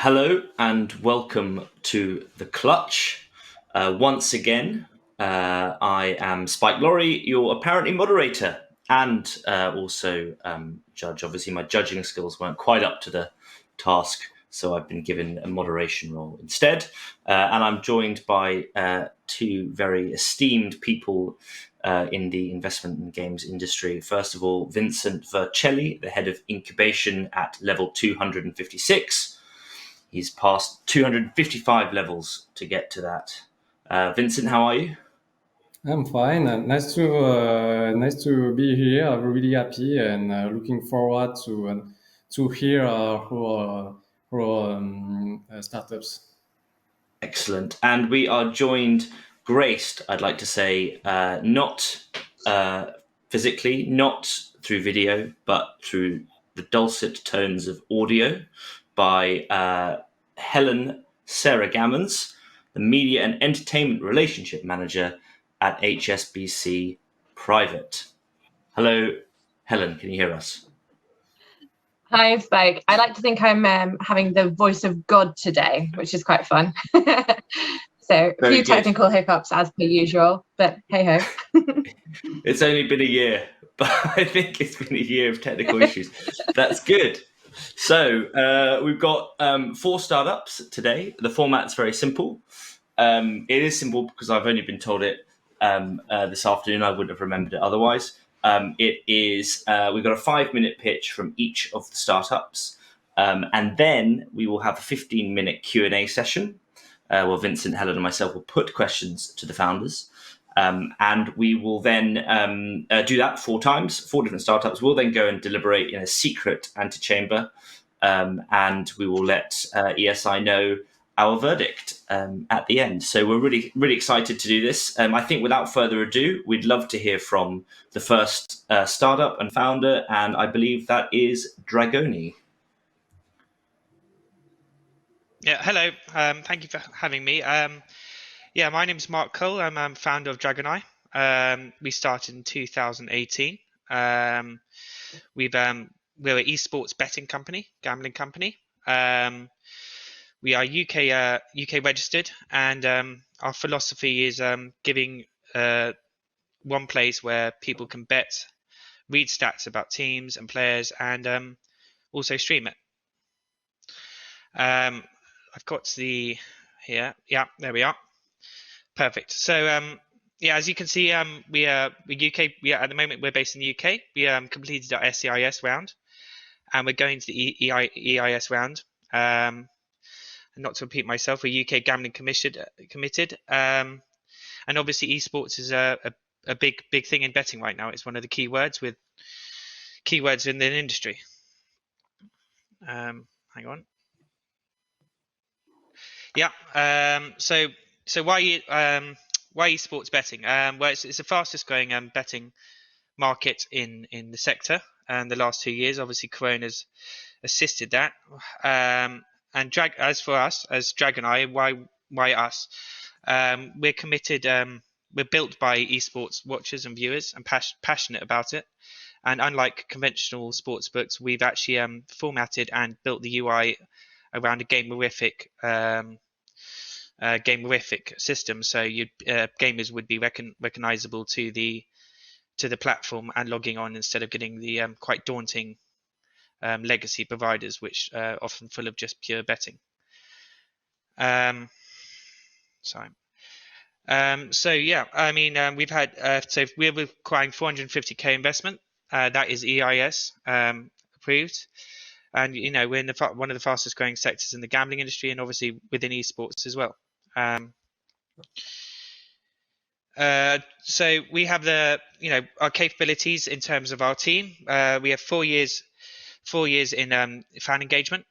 Hello and welcome to The Clutch. Once again, I am Spike Laurie, your apparently moderator and also judge. Obviously, my judging skills weren't quite up to the task, so I've been given a moderation role instead. And I'm joined by two very esteemed people in the investment and games industry. First of all, Vincent Vercelli, the head of incubation at level 256. He's passed 255 levels to get to that. Vincent, how are you? I'm fine. Nice to be here. I'm really happy and looking forward to hear our startups. Excellent. And we are joined, graced, I'd like to say, not physically, not through video, but through the dulcet tones of audio by Helen Sarah Gammons, the Media and Entertainment Relationship Manager at HSBC Private. Hello, Helen, can you hear us? Hi, Spike. I like to think I'm having the voice of God today, which is quite fun. So a few technical hiccups as per usual, but hey ho. It's only been a year, but I think it's been a year of technical issues. That's good. So we've got 4 startups today. The format's very simple. It is simple because I've only been told it this afternoon. I wouldn't have remembered it otherwise. It is we've got a 5-minute pitch from each of the startups, and then we will have a 15-minute Q&A session where Vincent, Helen, and myself will put questions to the founders. And we will then do that 4 times, 4 different startups. We'll then go and deliberate in a secret antechamber, and we will let ESI know our verdict at the end. So we're really, really excited to do this. I think without further ado, we'd love to hear from the first startup and founder, and I believe that is Dragoni. Yeah, hello. Thank you for having me. Yeah, my name is Mark Cole. I'm founder of Dragoni. We started in 2018. We're an esports betting company, gambling company. We are UK registered, and our philosophy is giving one place where people can bet, read stats about teams and players, and also stream it. I've got the here. Yeah, there we are. Perfect. So yeah, as you can see, we UK. At the moment we're based in the UK. We completed our SCIS round, and we're going to the EIS round. And not to repeat myself, we're UK gambling committed. And obviously esports is a big thing in betting right now. It's one of the keywords in the industry. Hang on. Yeah. So why esports betting? Well, it's the fastest growing betting market in the sector, and the last 2 years, obviously, Corona's assisted that. And as for us, as Dragoni, why us? We're committed. We're built by esports watchers and viewers, and passionate about it. And unlike conventional sports books, we've actually formatted and built the UI around a gamerific system, so gamers would be recognizable to the platform and logging on instead of getting the quite daunting legacy providers, which are often full of just pure betting. So yeah, I mean, we've had so we're requiring 450k investment. That is EIS approved. And we're in one of the fastest growing sectors in the gambling industry, and obviously within esports as well. So we have our capabilities in terms of our team. We have 4 years in fan engagement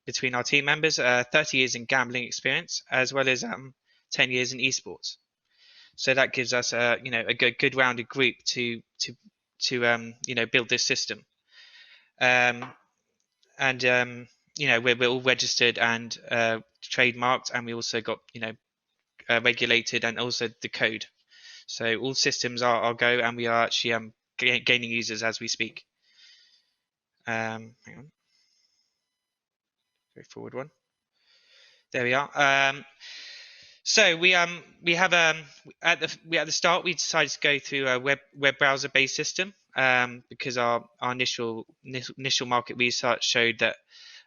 between our team members, 30 years in gambling experience, as well as 10 years in esports. So that gives us a good rounded group to build this system. And we're all registered and trademarked, and we also got regulated, and also the code. So all systems are go, and we are actually gaining users as we speak. Hang on. go forward one. There we are. So we have at the start we decided to go through a web browser based system because our initial market research showed that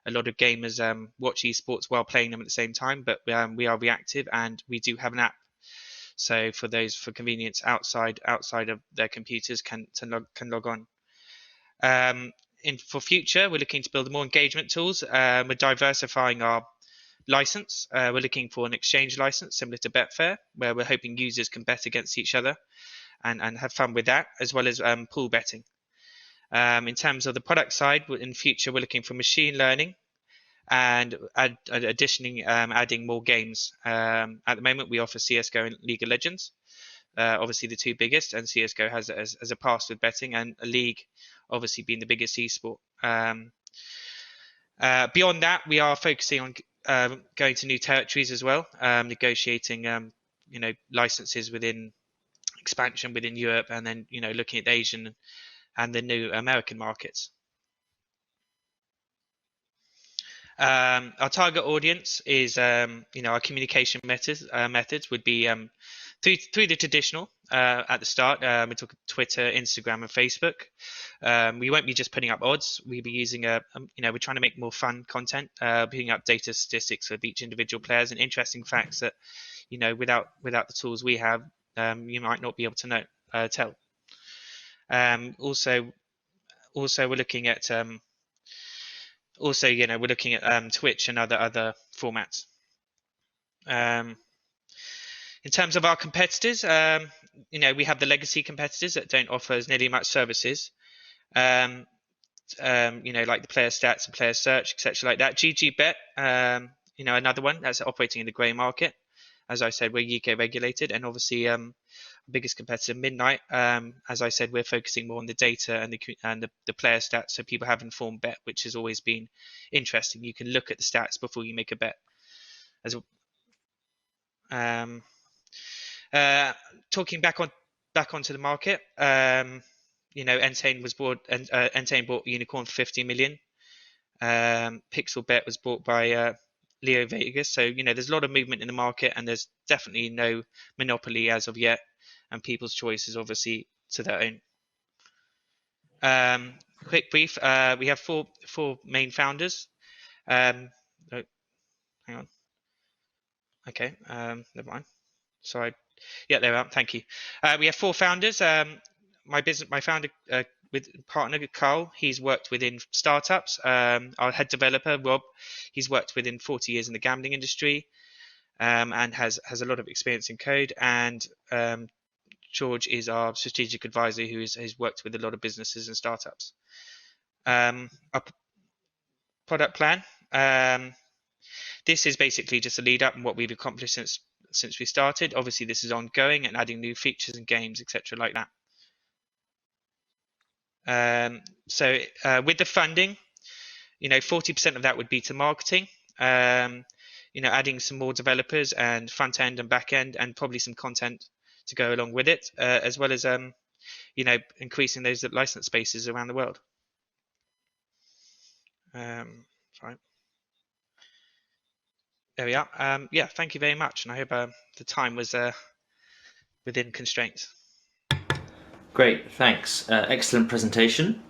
a lot of gamers watch esports while playing them at the same time, but we are reactive and we do have an app. So for those for convenience outside of their computers can log on. For future, we're looking to build more engagement tools. We're diversifying our license. We're looking for an exchange license similar to Betfair, where we're hoping users can bet against each other and have fun with that, as well as pool betting. In terms of the product side, in future, we're looking for machine learning and additionally adding more games. At the moment, we offer CSGO and League of Legends, obviously the two biggest, and CSGO has a past with betting, and a League obviously being the biggest esport. Beyond that, we are focusing on going to new territories as well, negotiating licenses within expansion within Europe, and then looking at the Asian and the new American markets. Our target audience is our communication methods would be through the traditional at the start. We took Twitter, Instagram, and Facebook. We won't be just putting up odds. We'll be using we're trying to make more fun content, putting up data statistics of each individual players and interesting facts that without the tools we have, you might not be able to tell. Also we're looking at we're looking at Twitch and other formats. In terms of our competitors, we have the legacy competitors that don't offer as nearly much services, like the player stats and player search, etc. like that. GGBet, another one that's operating in the grey market. As I said, we're UK regulated, and obviously biggest competitor, Midnight. As I said, we're focusing more on the data and the player stats, so people have informed bet, which has always been interesting. You can look at the stats before you make a bet. Talking back onto the market, Entain was bought, and Entain bought Unicorn for 50 million. Pixelbet was bought by Leo Vegas. So there's a lot of movement in the market, and there's definitely no monopoly as of yet, and people's choice is obviously to their own. Quick brief: we have four main founders. Hang on. Okay, never mind. Sorry. Yeah, there we are. Thank you. We have four founders. My founder with partner Carl, he's worked within startups. Our head developer Rob, he's worked within 40 years in the gambling industry, and has a lot of experience in code. And George is our strategic advisor, who has worked with a lot of businesses and startups. Our product plan. This is basically just a lead up and what we've accomplished since we started. Obviously, this is ongoing and adding new features and games, etc., like that. So with the funding, 40% of that would be to marketing. Adding some more developers and front end and back end, and probably some content to go along with it, as well as increasing those license spaces around the world. Sorry. There we are. Yeah, thank you very much, and I hope the time was within constraints. Great, thanks. Excellent presentation.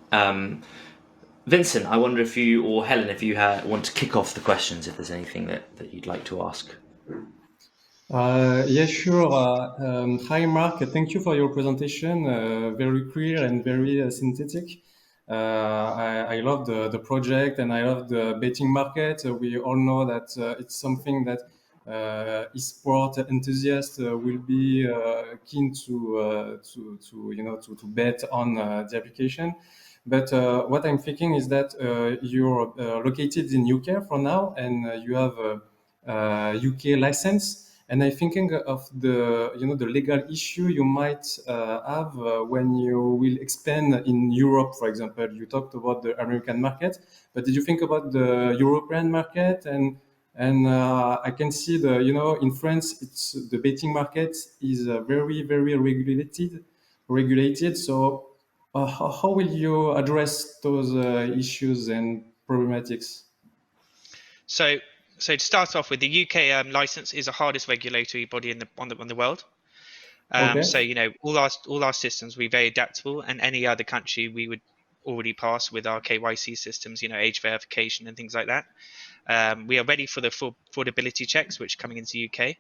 Vincent, I wonder if you, or Helen, if you want to kick off the questions, if there's anything that you'd like to ask. Yeah, sure. Hi, Mark. Thank you for your presentation. Very clear and very synthetic. I love the project, and I love the betting market. We all know that it's something that esport enthusiasts will be keen to bet on the application. But what I'm thinking is that you're located in UK for now, and you have a UK license. And I'm thinking of the legal issue you might have when you will expand in Europe, for example. You talked about the American market, but did you think about the European market? And I can see in France, the betting market is very, very regulated. So how will you address those issues and problematics? So to start off with, the UK license is the hardest regulatory body on the world. Okay. So all our systems will be very adaptable, and any other country we would already pass with our KYC systems, age verification and things like that. We are ready for the affordability checks, which are coming into the UK.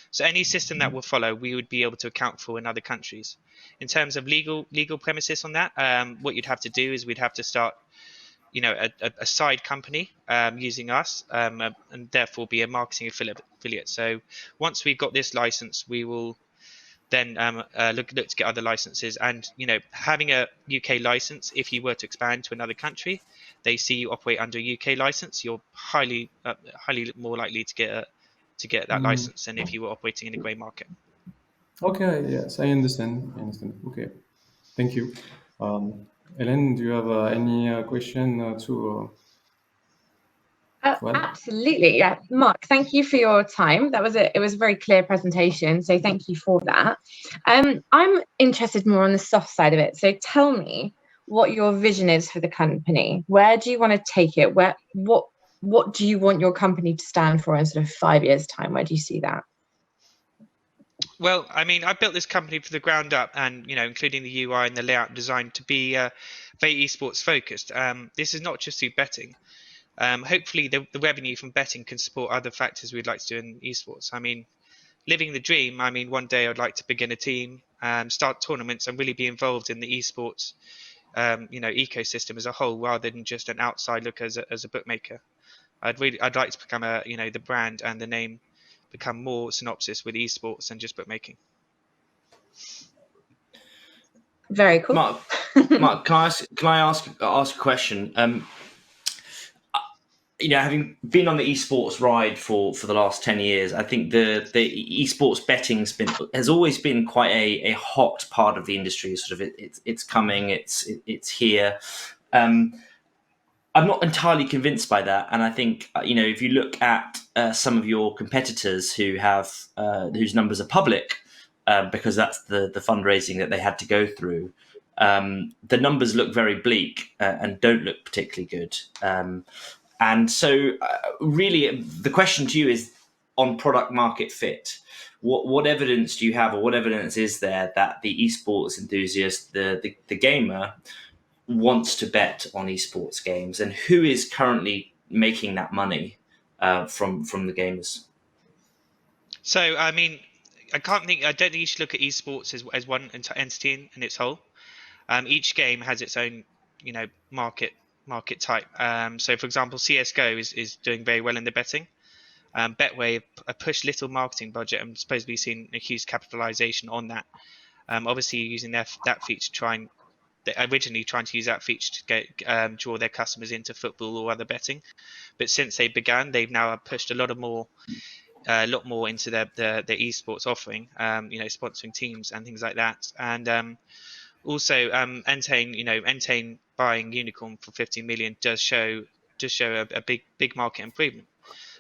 So any system that will follow, we would be able to account for in other countries. In terms of legal premises on that, what you'd have to do is we'd have to start, a side company using us, and therefore be a marketing affiliate. So once we've got this license, we will then look to get other licenses. And having a UK license, if you were to expand to another country, they see you operate under a UK license, you're highly more likely to get that license than if you were operating in a grey market. Okay, yes, I understand. Okay, thank you. Helen, do you have any question to add? Absolutely, yeah. Mark, thank you for your time. It was a very clear presentation, so thank you for that. I'm interested more on the soft side of it. So tell me what your vision is for the company. Where do you want to take it? What do you want your company to stand for in sort of 5 years' time? Where do you see that? Well, I mean, I built this company from the ground up, and including the UI and the layout design, to be very esports focused. This is not just through betting. Hopefully, the revenue from betting can support other factors we'd like to do in esports. I mean, living the dream. I mean, one day I'd like to begin a team, start tournaments, and really be involved in the esports, ecosystem as a whole, rather than just an outside look as a bookmaker. I'd like to become the brand and the name become more synopsis with esports than just bookmaking. Very cool. Mark, can I ask a question? Having been on the esports ride for the last 10 years, I think the esports betting has always been quite a hot part of the industry. Sort of it's coming, it's here. I'm not entirely convinced by that, and I think if you look at some of your competitors who have whose numbers are public, because that's the fundraising that they had to go through, the numbers look very bleak and don't look particularly good. And so, really, the question to you is on product market fit. What evidence do you have, or what evidence is there that the esports enthusiast, the gamer, wants to bet on esports games, and who is currently making that money from the gamers? So, I mean, I don't think you should look at esports as one entity in its whole. Each game has its own, market type. So, for example, CS:GO is doing very well in the betting. Betway pushed little marketing budget and supposed to be seeing a huge capitalization on that. Obviously, using that feature originally trying to use that feature to get draw their customers into football or other betting, but since they began, they've now pushed a lot more into their esports offering. Sponsoring teams and things like that, and also Entain buying Unicorn for 50 million does show a big market improvement.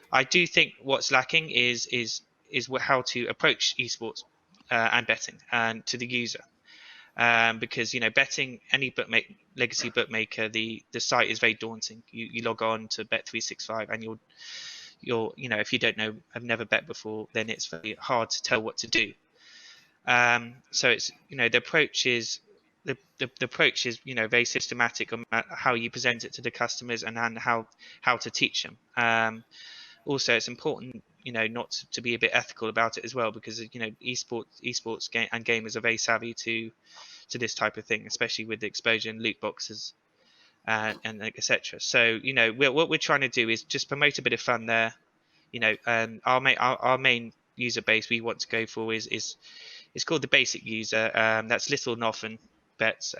I do think what's lacking is how to approach esports and betting and to the user. Because betting, any legacy bookmaker, the site is very daunting. You log on to Bet365 and you're if you don't know, have never bet before, then it's very hard to tell what to do. So it's the approach is very systematic on how you present it to the customers and how to teach them. Also, it's important not to be a bit ethical about it as well, because esports and gamers are very savvy to this type of thing, especially with the exposure and loot boxes and etc. So what we're trying to do is just promote a bit of fun there. Our main user base we want to go for is called the basic user. That's little and often bets.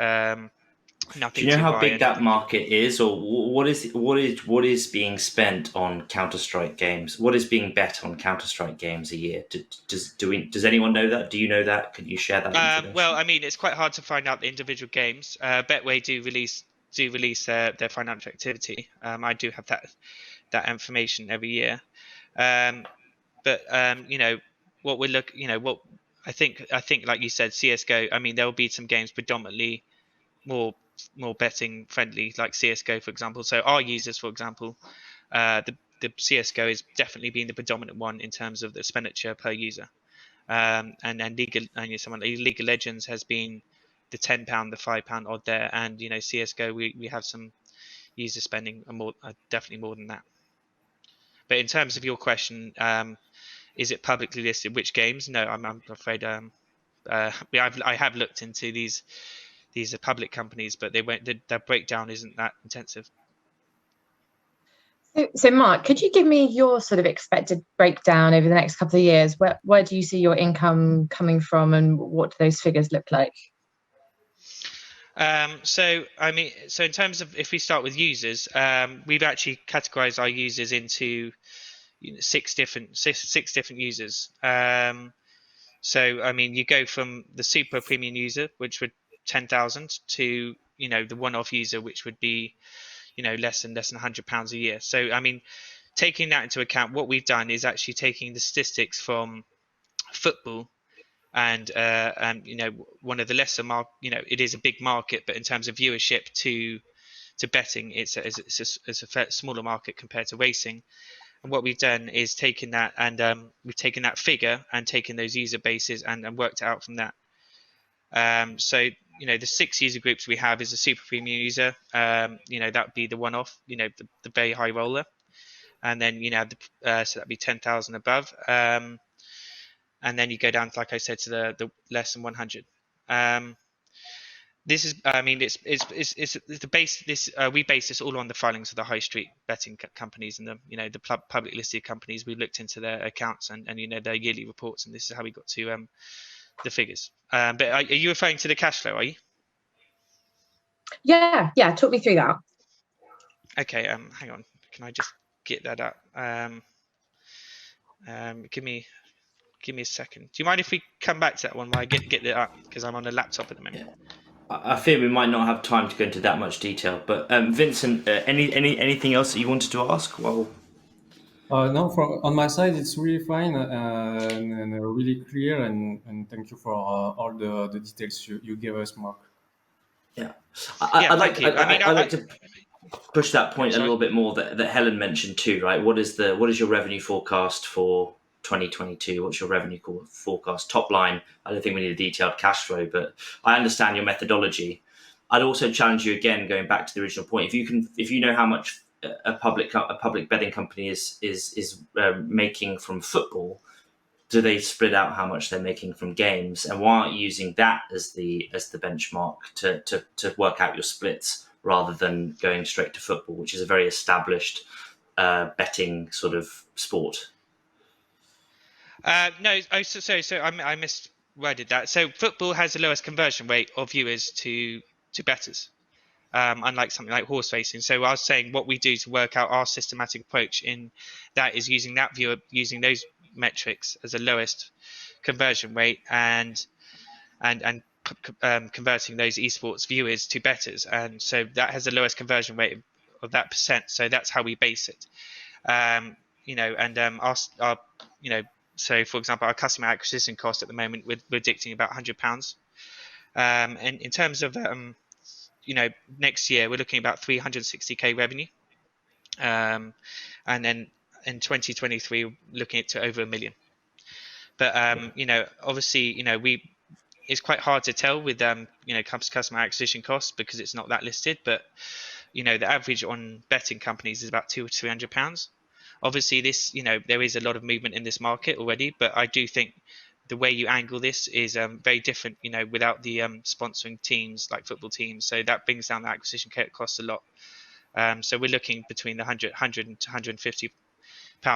Do you know how big that market is, or what is being spent on Counter-Strike games? What is being bet on Counter-Strike games a year? Does anyone know that? Do you know that? Can you share that information? Well, I mean, it's quite hard to find out the individual games. Betway do release their financial activity. I do have that information every year. But what we look, what I think like you said, CS:GO. I mean, there will be some games predominantly more betting friendly, like CS:GO, for example. So our users, for example, the the CS:GO has definitely been the predominant one in terms of the expenditure per user. And someone like League of Legends has been the £10, the £5 odd there, and CS:GO we have some user spending definitely more than that. But in terms of your question, is it publicly listed which games? No, I'm afraid I have looked into these are public companies, but their breakdown isn't that intensive. So Mark, could you give me your sort of expected breakdown over the next couple of years? Where do you see your income coming from, and what do those figures look like? So in terms of, if we start with users, we've actually categorized our users into six different users. So you go from the super premium user, which would 10,000, to the one-off user, which would be less than £100 a year. So taking that into account, what we've done is actually taking the statistics from football, and one of the lesser it is a big market, but in terms of viewership to betting, it's a smaller market compared to racing. And what we've done is taken that, and we've taken that figure and taken those user bases and worked it out from that. So the 6 user groups we have is a super premium user. That would be the one-off, the very high roller, and then so that'd be 10,000 above. And then you go down, like I said, to the less than 100. This is, it's the base. We base this all on the filings of the high street betting companies and the public listed companies. We looked into their accounts and their yearly reports, and this is how we got to the figures. But are you referring to the cash flow? Are you? Yeah. Talk me through that. Okay. Hang on. Can I just get that up? Give me a second. Do you mind if we come back to that one while I get it up, because I'm on a laptop at the moment? Yeah. I fear we might not have time to go into that much detail, but Vincent, anything else that you wanted to ask? Well, No, on my side, it's really fine and really clear, and thank you for all the details you gave us, Mark. yeah, I'd like to push that point a Sorry. little bit more that Helen mentioned too, right? What is your revenue forecast for 2022? What's your revenue forecast? Top line, I don't think we need a detailed cash flow, but I understand your methodology. I'd also challenge you again, going back to the original point. If you know how much a public betting company is making from football, do they split out how much they're making from games? And why aren't you using that as the benchmark to work out your splits, rather than going straight to football, which is a very established betting sort of sport? No, so I misworded that. So football has the lowest conversion rate of viewers to bettors, unlike something like horse racing. So I was saying what we do to work out our systematic approach in that is using those metrics as the lowest conversion rate, and converting those esports viewers to bettors, and so that has the lowest conversion rate of that percent. So that's how we base it. Our so for example, our customer acquisition cost at the moment, we're predicting about £100. And in terms of next year, we're looking at about 360k revenue, and then in 2023 we're looking at to over £1 million. But obviously it's quite hard to tell with customer acquisition costs, because it's not that listed. But the average on betting companies is about £200 to £300. Obviously, this there is a lot of movement in this market already, but I do think the way you angle this is very different. Without the sponsoring teams like football teams, so that brings down the acquisition cost a lot. So we're looking between the 100 to £150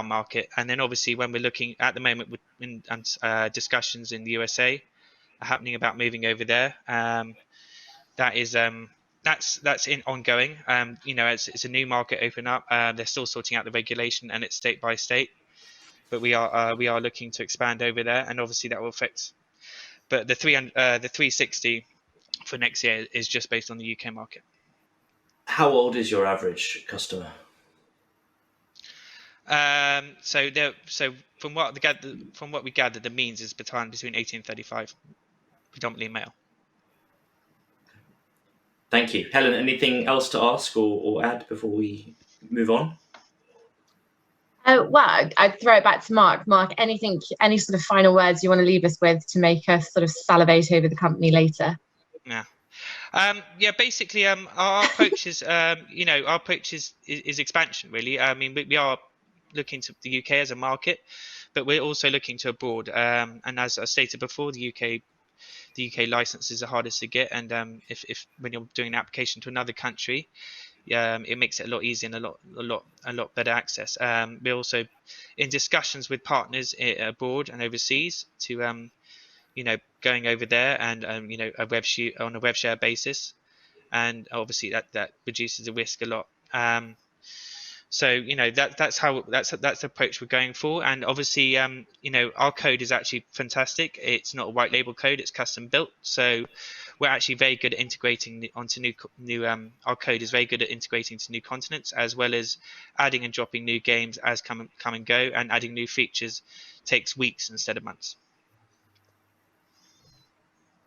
market, and then obviously when we're looking at the moment with discussions in the USA are happening about moving over there. That is that's ongoing. It's a new market open up. They're still sorting out the regulation, and it's state by state. But we are looking to expand over there, and obviously that will affect. But the 360 for next year is just based on the UK market. How old is your average customer? So from what we gathered, the means is between 18 and 35, predominantly male. Thank you, Helen. Anything else to ask or add before we move on? Well, I'd throw it back to Mark. Mark, any sort of final words you want to leave us with to make us sort of salivate over the company later? Yeah. Basically, our approach is, is expansion, really. I mean, we are looking to the UK as a market, but we're also looking to abroad. And as I stated before, the UK licenses are hardest to get, and if when you're doing an application to another country, it makes it a lot easier and a lot better access. We're also in discussions with partners abroad and overseas to going over there and a web share basis, and obviously that reduces the risk a lot. So that's the approach we're going for, and obviously our code is actually fantastic. It's not a white label code; it's custom built. So we're actually very good at integrating onto new. Our code is very good at integrating to new continents, as well as adding and dropping new games as come and go, and adding new features takes weeks instead of months.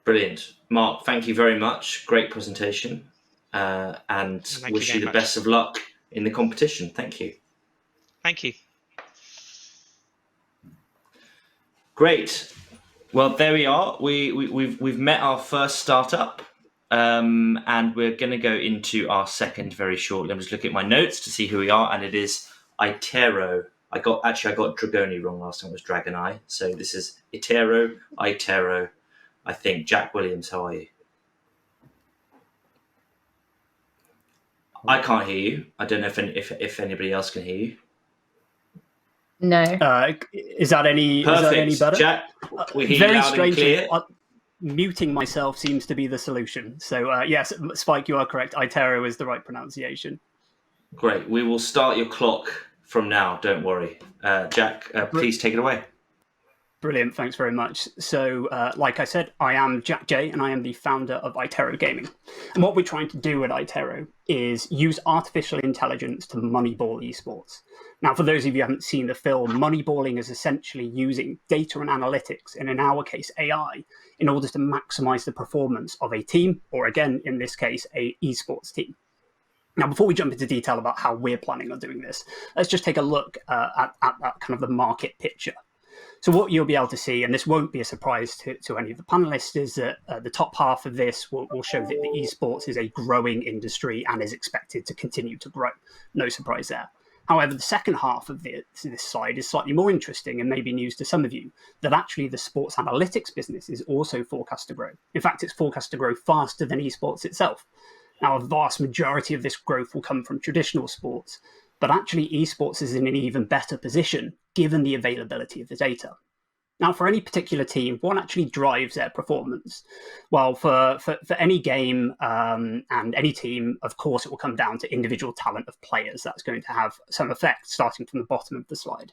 Brilliant. Mark, thank you very much. Great presentation. And wish you the best of luck in the competition. Thank you. Thank you. Great. Well, there we are. We've met our first startup, and we're going to go into our second very shortly. I'm just looking at my notes to see who we are, and it is iTero. I got Dragoni wrong last time. It was Dragoni. So this is iTero. I think. Jack Williams, how are you? I can't hear you. I don't know if anybody else can hear you. No. Is that any better? Jack, we hear Very you loud and clear. Muting myself seems to be the solution. So yes, Spike, you are correct. iTero is the right pronunciation. Great. We will start your clock from now. Don't worry. Jack, please take it away. Brilliant. Thanks very much. So, like I said, I am Jack J, and I am the founder of iTero Gaming. And what we're trying to do at iTero is use artificial intelligence to moneyball esports. Now, for those of you who haven't seen the film, moneyballing is essentially using data and analytics, and in our case, AI, in order to maximize the performance of a team, or again, in this case, a esports team. Now, before we jump into detail about how we're planning on doing this, let's just take a look at that kind of the market picture. So what you'll be able to see, and this won't be a surprise to any of the panelists, is that the top half of this will show that the esports is a growing industry and is expected to continue to grow. No surprise there. However, the second half of this slide is slightly more interesting and maybe news to some of you, that actually the sports analytics business is also forecast to grow. In fact, it's forecast to grow faster than esports itself. Now, a vast majority of this growth will come from traditional sports, but actually esports is in an even better position given the availability of the data. Now, for any particular team, what actually drives their performance? Well, for any game and any team, of course, it will come down to individual talent of players. That's going to have some effect starting from the bottom of the slide.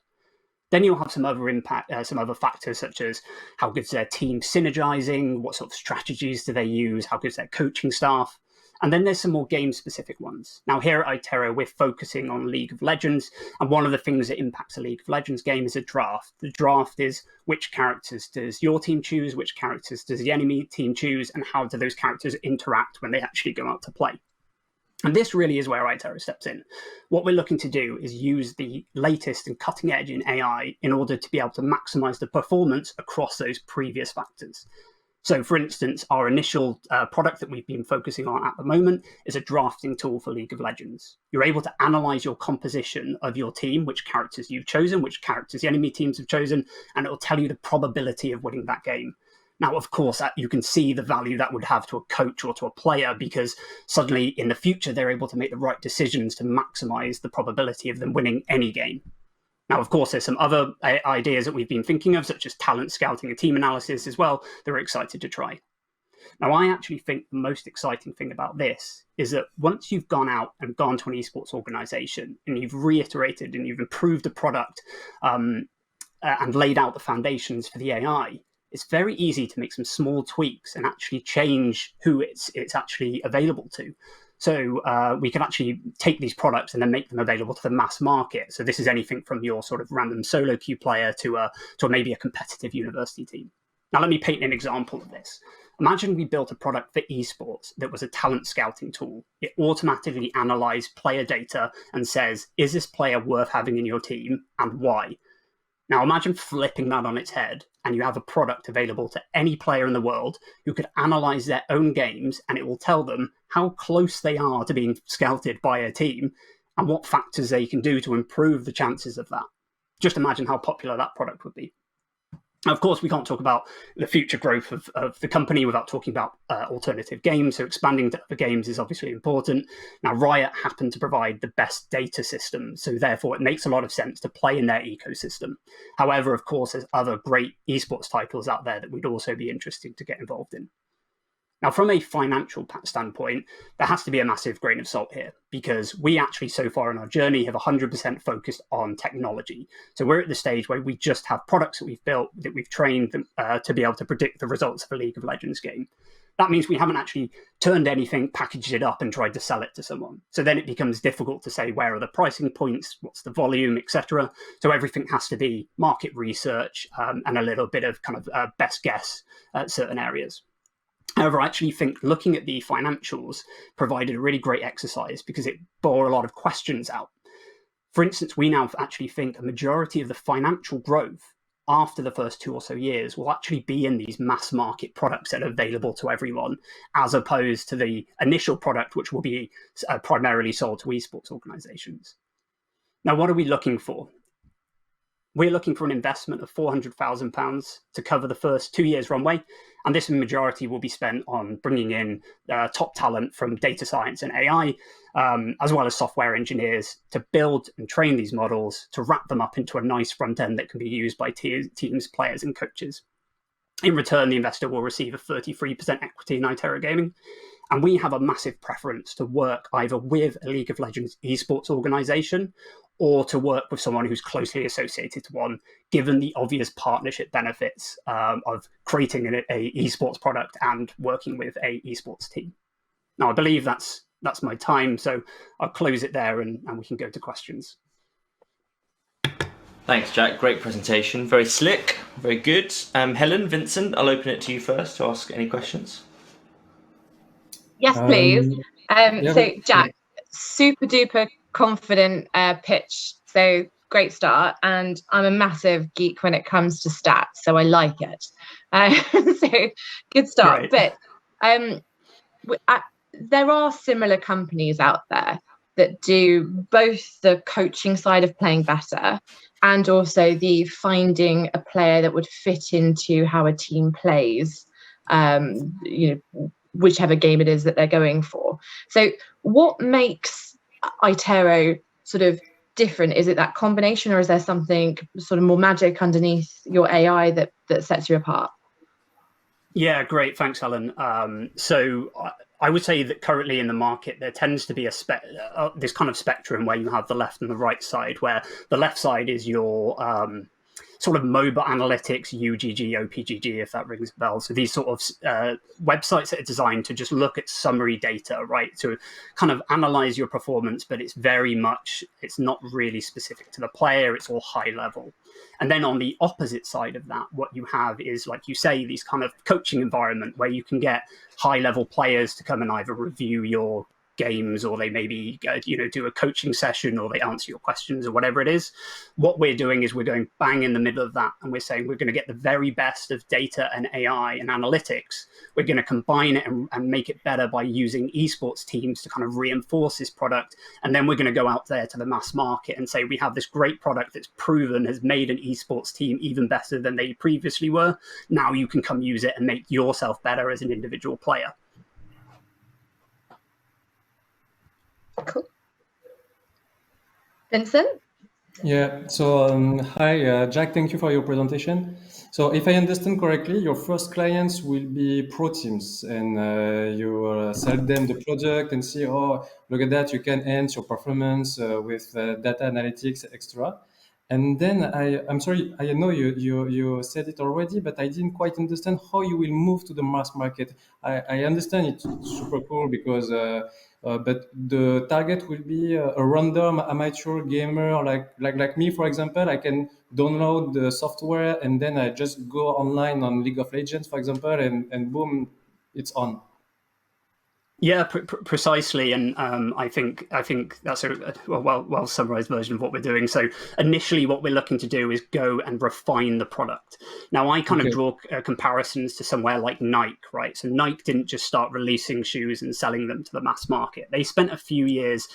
Then you'll have some other factors such as how good is their team synergizing, what sort of strategies do they use, how good is their coaching staff. And then there's some more game-specific ones. Now, here at iTero, we're focusing on League of Legends, and one of the things that impacts a League of Legends game is a draft. The draft is which characters does your team choose, which characters does the enemy team choose, and how do those characters interact when they actually go out to play. And this really is where iTero steps in. What we're looking to do is use the latest and cutting edge in AI in order to be able to maximize the performance across those previous factors. So, for instance, our initial product that we've been focusing on at the moment is a drafting tool for League of Legends. You're able to analyze your composition of your team, which characters you've chosen, which characters the enemy teams have chosen, and it will tell you the probability of winning that game. Now, of course, you can see the value that would have to a coach or to a player, because suddenly in the future, they're able to make the right decisions to maximize the probability of them winning any game. Now, of course, there's some other ideas that we've been thinking of, such as talent scouting and team analysis as well, that we're excited to try. Now, I actually think the most exciting thing about this is that once you've gone out and gone to an esports organization and you've reiterated and you've improved the product and laid out the foundations for the AI, it's very easy to make some small tweaks and actually change who it's actually available to. So we can actually take these products and then make them available to the mass market. So this is anything from your sort of random solo queue player to maybe a competitive university team. Now, let me paint an example of this. Imagine we built a product for esports that was a talent scouting tool. It automatically analyzed player data and says, is this player worth having in your team and why? Now imagine flipping that on its head and you have a product available to any player in the world who could analyze their own games, and it will tell them how close they are to being scouted by a team and what factors they can do to improve the chances of that. Just imagine how popular that product would be. Of course, we can't talk about the future growth of the company without talking about alternative games. So expanding to other games is obviously important. Now, Riot happen to provide the best data system, so therefore it makes a lot of sense to play in their ecosystem. However, of course, there's other great esports titles out there that we'd also be interested to get involved in. Now, from a financial standpoint, there has to be a massive grain of salt here, because we actually so far in our journey have 100% focused on technology. So we're at the stage where we just have products that we've built, that we've trained to be able to predict the results of a League of Legends game. That means we haven't actually turned anything, packaged it up and tried to sell it to someone. So then it becomes difficult to say where are the pricing points, what's the volume, etc. So everything has to be market research and a little bit of kind of best guess at certain areas. However, I actually think looking at the financials provided a really great exercise because it bore a lot of questions out. For instance, we now actually think a majority of the financial growth after the first 2 or so years will actually be in these mass market products that are available to everyone, as opposed to the initial product, which will be primarily sold to esports organizations. Now, what are we looking for? We're looking for an investment of £400,000 to cover the first 2 years runway. And this majority will be spent on bringing in top talent from data science and AI, as well as software engineers to build and train these models to wrap them up into a nice front end that can be used by teams, players, and coaches. In return, the investor will receive a 33% equity in iTero Gaming. And we have a massive preference to work either with a League of Legends esports organization or to work with someone who's closely associated to one, given the obvious partnership benefits of creating an esports product and working with a esports team. Now, I believe that's my time, so I'll close it there and we can go to questions. Thanks, Jack. Great presentation. Very slick, very good. Helen, Vincent, I'll open it to you first to ask any questions. Yes, please. So, Jack, super duper confident pitch. So great start. And I'm a massive geek when it comes to stats, so I like it. So good start. Great. But there are similar companies out there that do both the coaching side of playing better and also the finding a player that would fit into how a team plays, whichever game it is that they're going for. So what makes iTero sort of different? Is it that combination, or is there something sort of more magic underneath your AI that sets you apart? Yeah, great. Thanks, Helen. So I would say that currently in the market, there tends to be this kind of spectrum where you have the left and the right side, where the left side is your sort of mobile analytics, UGG, OPGG, if that rings a bell. So these sort of websites that are designed to just look at summary data, right? To kind of analyze your performance, but it's not really specific to the player. It's all high level. And then on the opposite side of that, what you have is, like you say, these kind of coaching environment where you can get high level players to come and either review your games, or they maybe do a coaching session, or they answer your questions, or whatever it is. What we're doing is we're going bang in the middle of that, and we're saying we're going to get the very best of data and AI and analytics. We're going to combine it and make it better by using esports teams to kind of reinforce this product, and then we're going to go out there to the mass market and say we have this great product that's proven has made an esports team even better than they previously were. Now you can come use it and make yourself better as an individual player. Cool. Vincent? Yeah, so hi, Jack, thank you for your presentation. So if I understand correctly, your first clients will be pro teams, and you sell them the product and see, oh, look at that, you can enhance your performance with data analytics, etc. And then I'm sorry, I know you said it already, but I didn't quite understand how you will move to the mass market. I understand it's super cool because, but the target will be a random amateur gamer like me, for example. I can download the software and then I just go online on League of Legends, for example, and boom, it's on. Yeah, precisely, and I think that's a well summarized version of what we're doing. So initially, what we're looking to do is go and refine the product. Now, I kind of draw comparisons to somewhere like Nike, right? So Nike didn't just start releasing shoes and selling them to the mass market. They spent a few years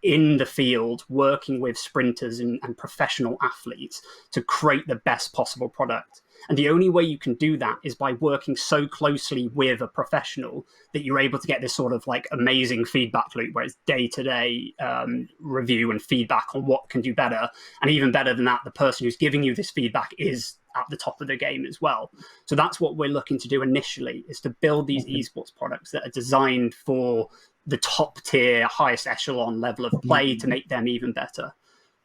in the field working with sprinters and professional athletes to create the best possible product. And the only way you can do that is by working so closely with a professional that you're able to get this sort of like amazing feedback loop where it's day-to-day review and feedback on what can do better. And even better than that, the person who's giving you this feedback is at the top of the game as well. So that's what we're looking to do initially, is to build these esports products that are designed for the top tier, highest echelon level of play to make them even better.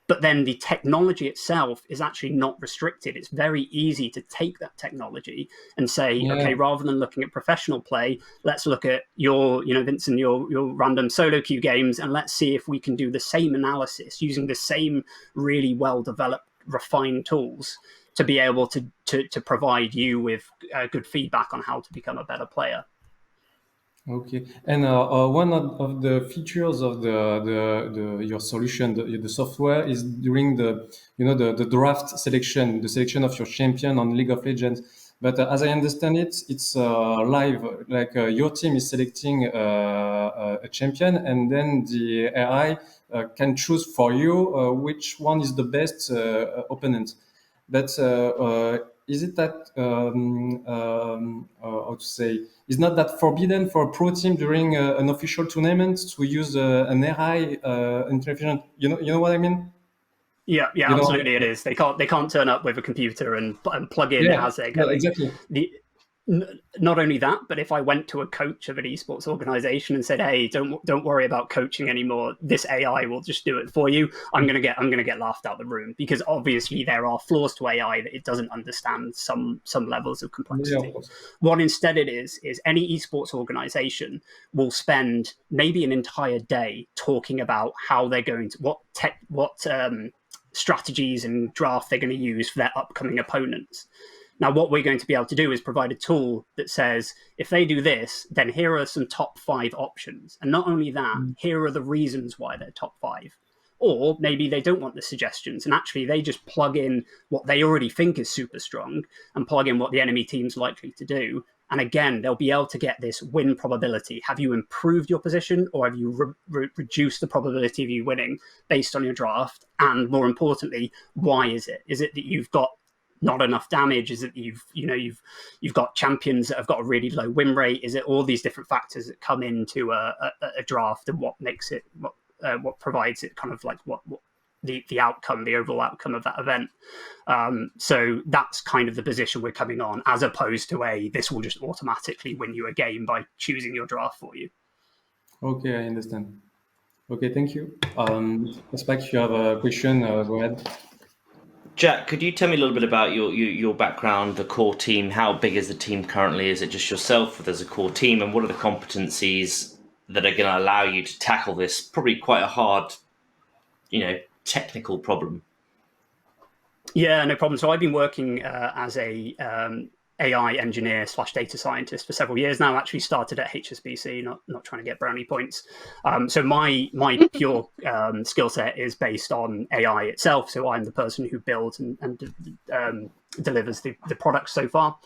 But then the technology itself is actually not restricted. It's very easy to take that technology and say, okay, rather than looking at professional play, let's look at your, Vincent, your random solo queue games, and let's see if we can do the same analysis using the same really well-developed, refined tools to be able to provide you with good feedback on how to become a better player. Okay, and one of the features of your solution, the software, is during the draft selection, the selection of your champion on League of Legends. But as I understand it, it's live. Like your team is selecting a champion, and then the AI can choose for you which one is the best opponent. But is it that how to say? Is not that forbidden for a pro team during an official tournament to use an AI intervention? You know what I mean? Yeah, absolutely, it is. They can't turn up with a computer and plug in as they're going. Exactly. Not only that, but if I went to a coach of an esports organization and said, "Hey, don't worry about coaching anymore. This AI will just do it for you," I'm gonna get laughed out the room, because obviously there are flaws to AI that it doesn't understand some levels of complexity. Yeah, of what instead it is any esports organization will spend maybe an entire day talking about how they're going to what strategies and draft they're going to use for their upcoming opponents. Now, what we're going to be able to do is provide a tool that says, if they do this, then here are some top 5 options. And not only that, here are the reasons why they're top 5. Or maybe they don't want the suggestions, and actually they just plug in what they already think is super strong and plug in what the enemy team's likely to do. And again, they'll be able to get this win probability. Have you improved your position, or have you reduced the probability of you winning based on your draft? And more importantly, why is it? Is it that you've got not enough damage? Is it you've got champions that have got a really low win rate? Is it all these different factors that come into a draft, and what makes it what provides it kind of like what the outcome, the overall outcome of that event? So that's kind of the position we're coming on, as opposed to this will just automatically win you a game by choosing your draft for you. Okay, I understand. Okay, thank you. Suspect you have a question. Go ahead. Jack, could you tell me a little bit about your background, the core team? How big is the team currently? Is it just yourself, or there's a core team? And what are the competencies that are going to allow you to tackle this probably quite a hard, technical problem? Yeah, no problem. So I've been working as a AI engineer / data scientist for several years now. I actually started at HSBC, not trying to get brownie points. So my pure skill set is based on AI itself. So I'm the person who builds and delivers the product so far.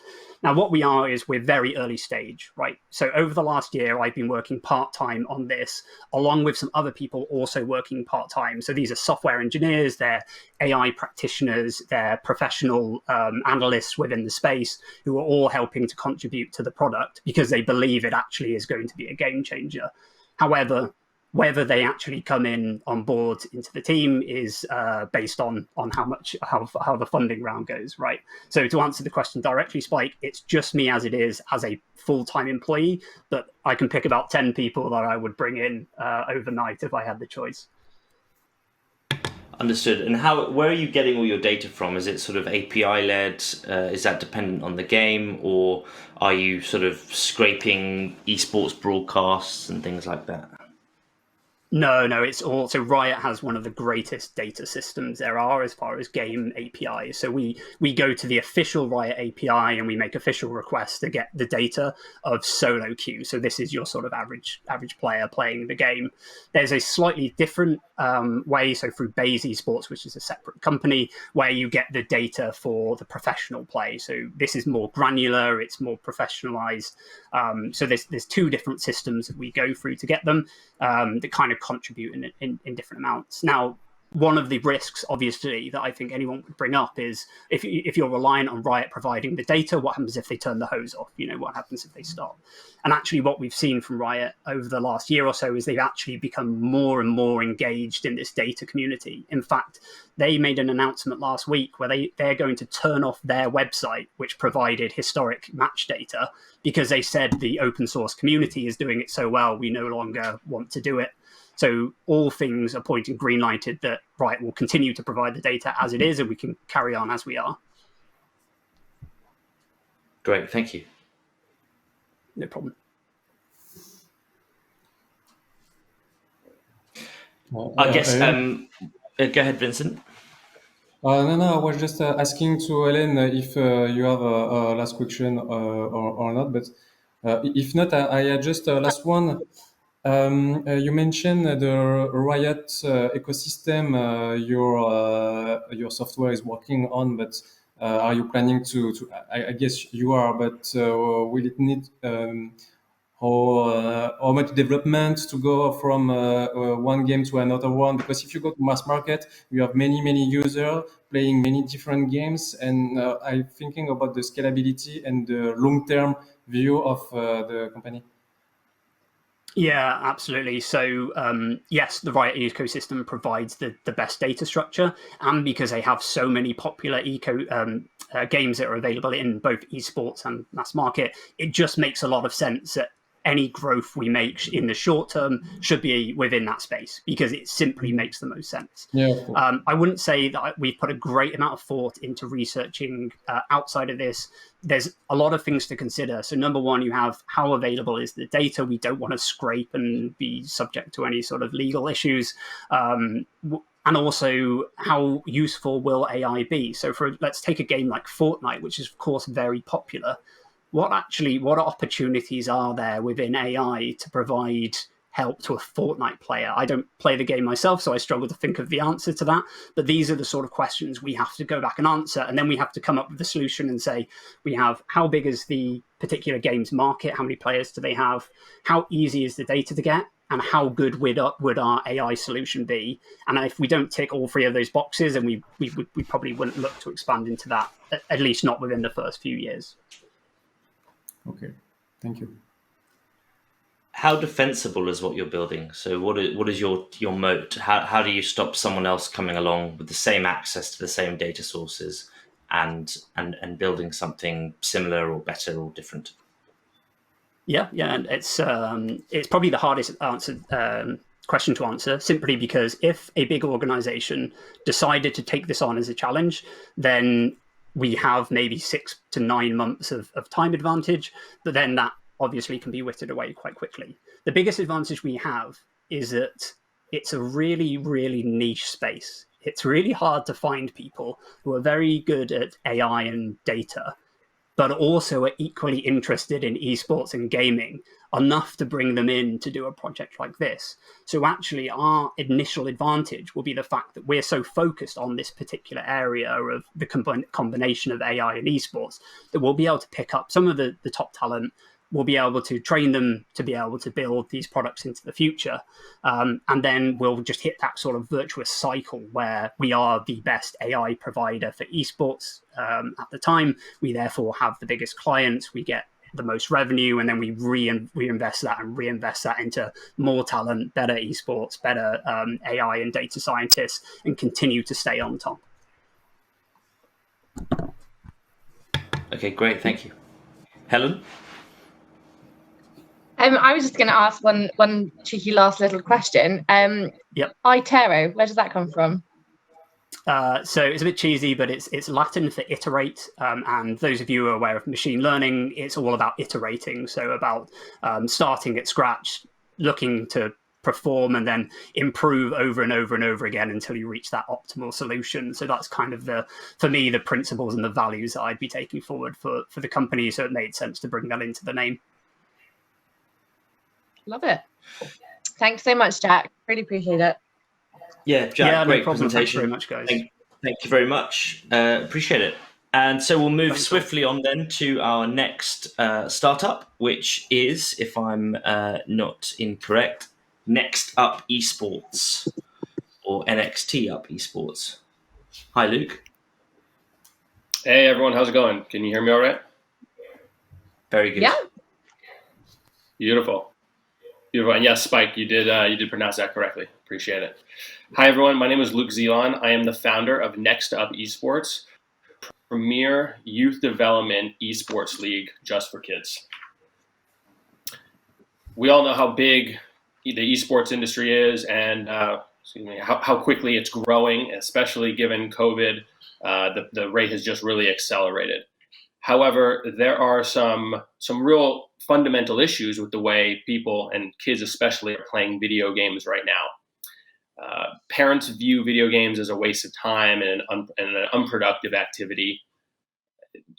Now, what we are is we're very early stage, right? So over the last year, I've been working part-time on this, along with some other people also working part-time. So these are software engineers, they're AI practitioners, they're professional analysts within the space who are all helping to contribute to the product because they believe it actually is going to be a game changer. However, whether they actually come in on board into the team is based on how the funding round goes, right? So to answer the question directly, Spike, it's just me as it is as a full-time employee, but I can pick about 10 people that I would bring in overnight if I had the choice. Understood. And where are you getting all your data from? Is it sort of API-led? Is that dependent on the game? Or are you sort of scraping esports broadcasts and things like that? No, it's all. So Riot has one of the greatest data systems there are as far as game APIs. So we go to the official Riot API and we make official requests to get the data of solo queue. So this is your sort of average player playing the game. There's a slightly different way. So through BaZe Esports, which is a separate company, where you get the data for the professional play. So this is more granular. It's more professionalized. So there's two different systems that we go through to get them that kind of contribute in different amounts. Now, one of the risks, obviously, that I think anyone would bring up is if you're reliant on Riot providing the data, what happens if they turn the hose off? What happens if they stop? And actually, what we've seen from Riot over the last year or so is they've actually become more and more engaged in this data community. In fact, they made an announcement last week where they're going to turn off their website, which provided historic match data, because they said the open source community is doing it so well, we no longer want to do it. So all things are pointing green lighted that Riot will continue to provide the data as it is, and we can carry on as we are. Great, thank you. No problem. I guess, go ahead, Vincent. No, I was just asking to Helen if you have a last question or not, but if not, I had just a last one. You mentioned the Riot ecosystem your software is working on, but are you planning to I guess you are, but will it need how much development to go from one game to another one? Because if you go to mass market, you have many users playing many different games, and I'm thinking about the scalability and the long-term view of the company. Yeah, absolutely. So yes, the Riot ecosystem provides the best data structure, and because they have so many popular games that are available in both esports and mass market, it just makes a lot of sense that any growth we make in the short term should be within that space, because it simply makes the most sense. Yeah. I wouldn't say that we've put a great amount of thought into researching outside of this. There's a lot of things to consider. So number one, you have how available is the data. We don't want to scrape and be subject to any sort of legal issues. And also, how useful will AI be? So let's take a game like Fortnite, which is of course very popular. What opportunities are there within AI to provide help to a Fortnite player? I don't play the game myself, so I struggle to think of the answer to that. But these are the sort of questions we have to go back and answer. And then we have to come up with a solution and say, we have how big is the particular game's market? How many players do they have? How easy is the data to get? And how good would our AI solution be? And if we don't tick all three of those boxes, then we probably wouldn't look to expand into that, at least not within the first few years. Okay, thank you. How defensible is what you're building? So what is your moat? How do you stop someone else coming along with the same access to the same data sources and building something similar or better or different? Yeah, and it's probably the hardest question to answer, simply because if a big organization decided to take this on as a challenge, then we have maybe 6 to 9 months of time advantage, but then that obviously can be whittled away quite quickly. The biggest advantage we have is that it's a really, really niche space. It's really hard to find people who are very good at AI and data, but also are equally interested in esports and gaming, enough to bring them in to do a project like this. So actually our initial advantage will be the fact that we're so focused on this particular area of the combination of AI and esports that we'll be able to pick up some of the top talent. We'll be able to train them to be able to build these products into the future. And then we'll just hit that sort of virtuous cycle where we are the best AI provider for esports at the time. We therefore have the biggest clients, we get the most revenue, and then we reinvest that into more talent, better esports, better AI and data scientists, and continue to stay on top. Okay, great, thank you. Helen? I was just going to ask one cheeky last little question. Yep. iTero, where does that come from? So it's a bit cheesy, but it's Latin for iterate. And those of you who are aware of machine learning, it's all about iterating. So about starting at scratch, looking to perform and then improve over and over and over again until you reach that optimal solution. So that's kind of for me, the principles and the values that I'd be taking forward for the company. So it made sense to bring that into the name. Love it. Thanks so much, Jack. Really appreciate it. Yeah, Jack, great no problem. presentation. Thanks very much, guys. Thank you very much. Appreciate it. And so we'll move swiftly on then to our next startup, which is, if I'm not incorrect, NXT UP Esports, or NXT UP Esports. Hi, Luke. Hey, everyone. How's it going? Can you hear me all right? Very good. Yeah. Beautiful. Beautiful. And yes, Spike, you did pronounce that correctly. Appreciate it. Hi, everyone. My name is Luke Zelon. I am the founder of NXT UP Esports, premier youth development esports league just for kids. We all know how big the esports industry is and how quickly it's growing, especially given COVID. The rate has just really accelerated. However, there are some real fundamental issues with the way people and kids especially are playing video games right now. Parents view video games as a waste of time and an unproductive activity.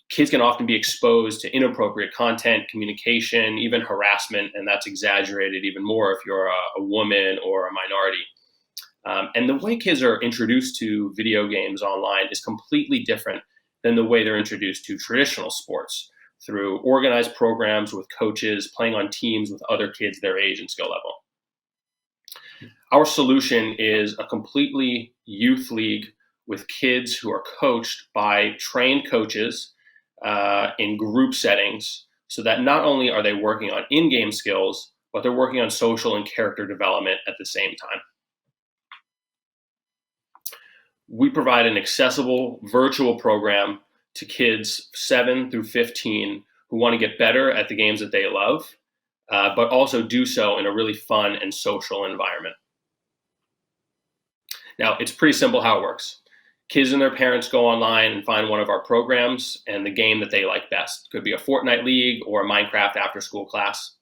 Kids can often be exposed to inappropriate content, communication, even harassment, and that's exaggerated even more if you're a woman or a minority. And the way kids are introduced to video games online is completely different than the way they're introduced to traditional sports, through organized programs with coaches, playing on teams with other kids their age and skill level. Our solution is a completely youth league with kids who are coached by trained coaches in group settings, so that not only are they working on in-game skills, but they're working on social and character development at the same time. We provide an accessible virtual program to kids 7 through 15 who want to get better at the games that they love, but also do so in a really fun and social environment. Now, it's pretty simple how it works. Kids and their parents go online and find one of our programs and the game that they like best. It could be a Fortnite league or a Minecraft after-school class.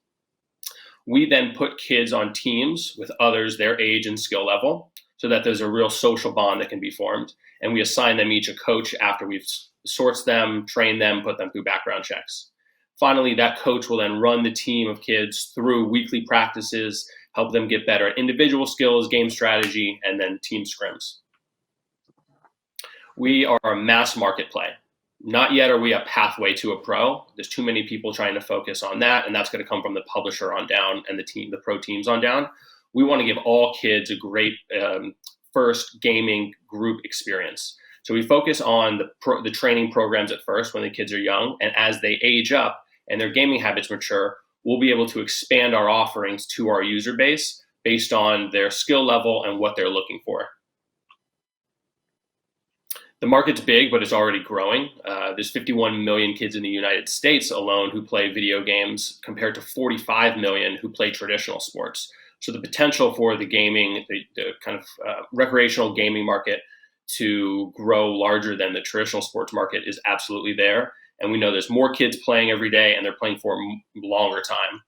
We then put kids on teams with others their age and skill level so that there's a real social bond that can be formed. And we assign them each a coach after we've sourced them, trained them, put them through background checks. Finally, that coach will then run the team of kids through weekly practices, help them get better at individual skills, game strategy, and then team scrims. We are a mass market play. Not yet are we a pathway to a pro. There's too many people trying to focus on that, and that's going to come from the publisher on down and the pro teams on down. We want to give all kids a great first gaming group experience. So we focus on the training programs at first when the kids are young, and as they age up and their gaming habits mature, we'll be able to expand our offerings to our user base based on their skill level and what they're looking for. The market's big, but it's already growing. There's 51 million kids in the United States alone who play video games compared to 45 million who play traditional sports. So the potential for the gaming, the kind of recreational gaming market to grow larger than the traditional sports market is absolutely there. And we know there's more kids playing every day and they're playing for a longer time.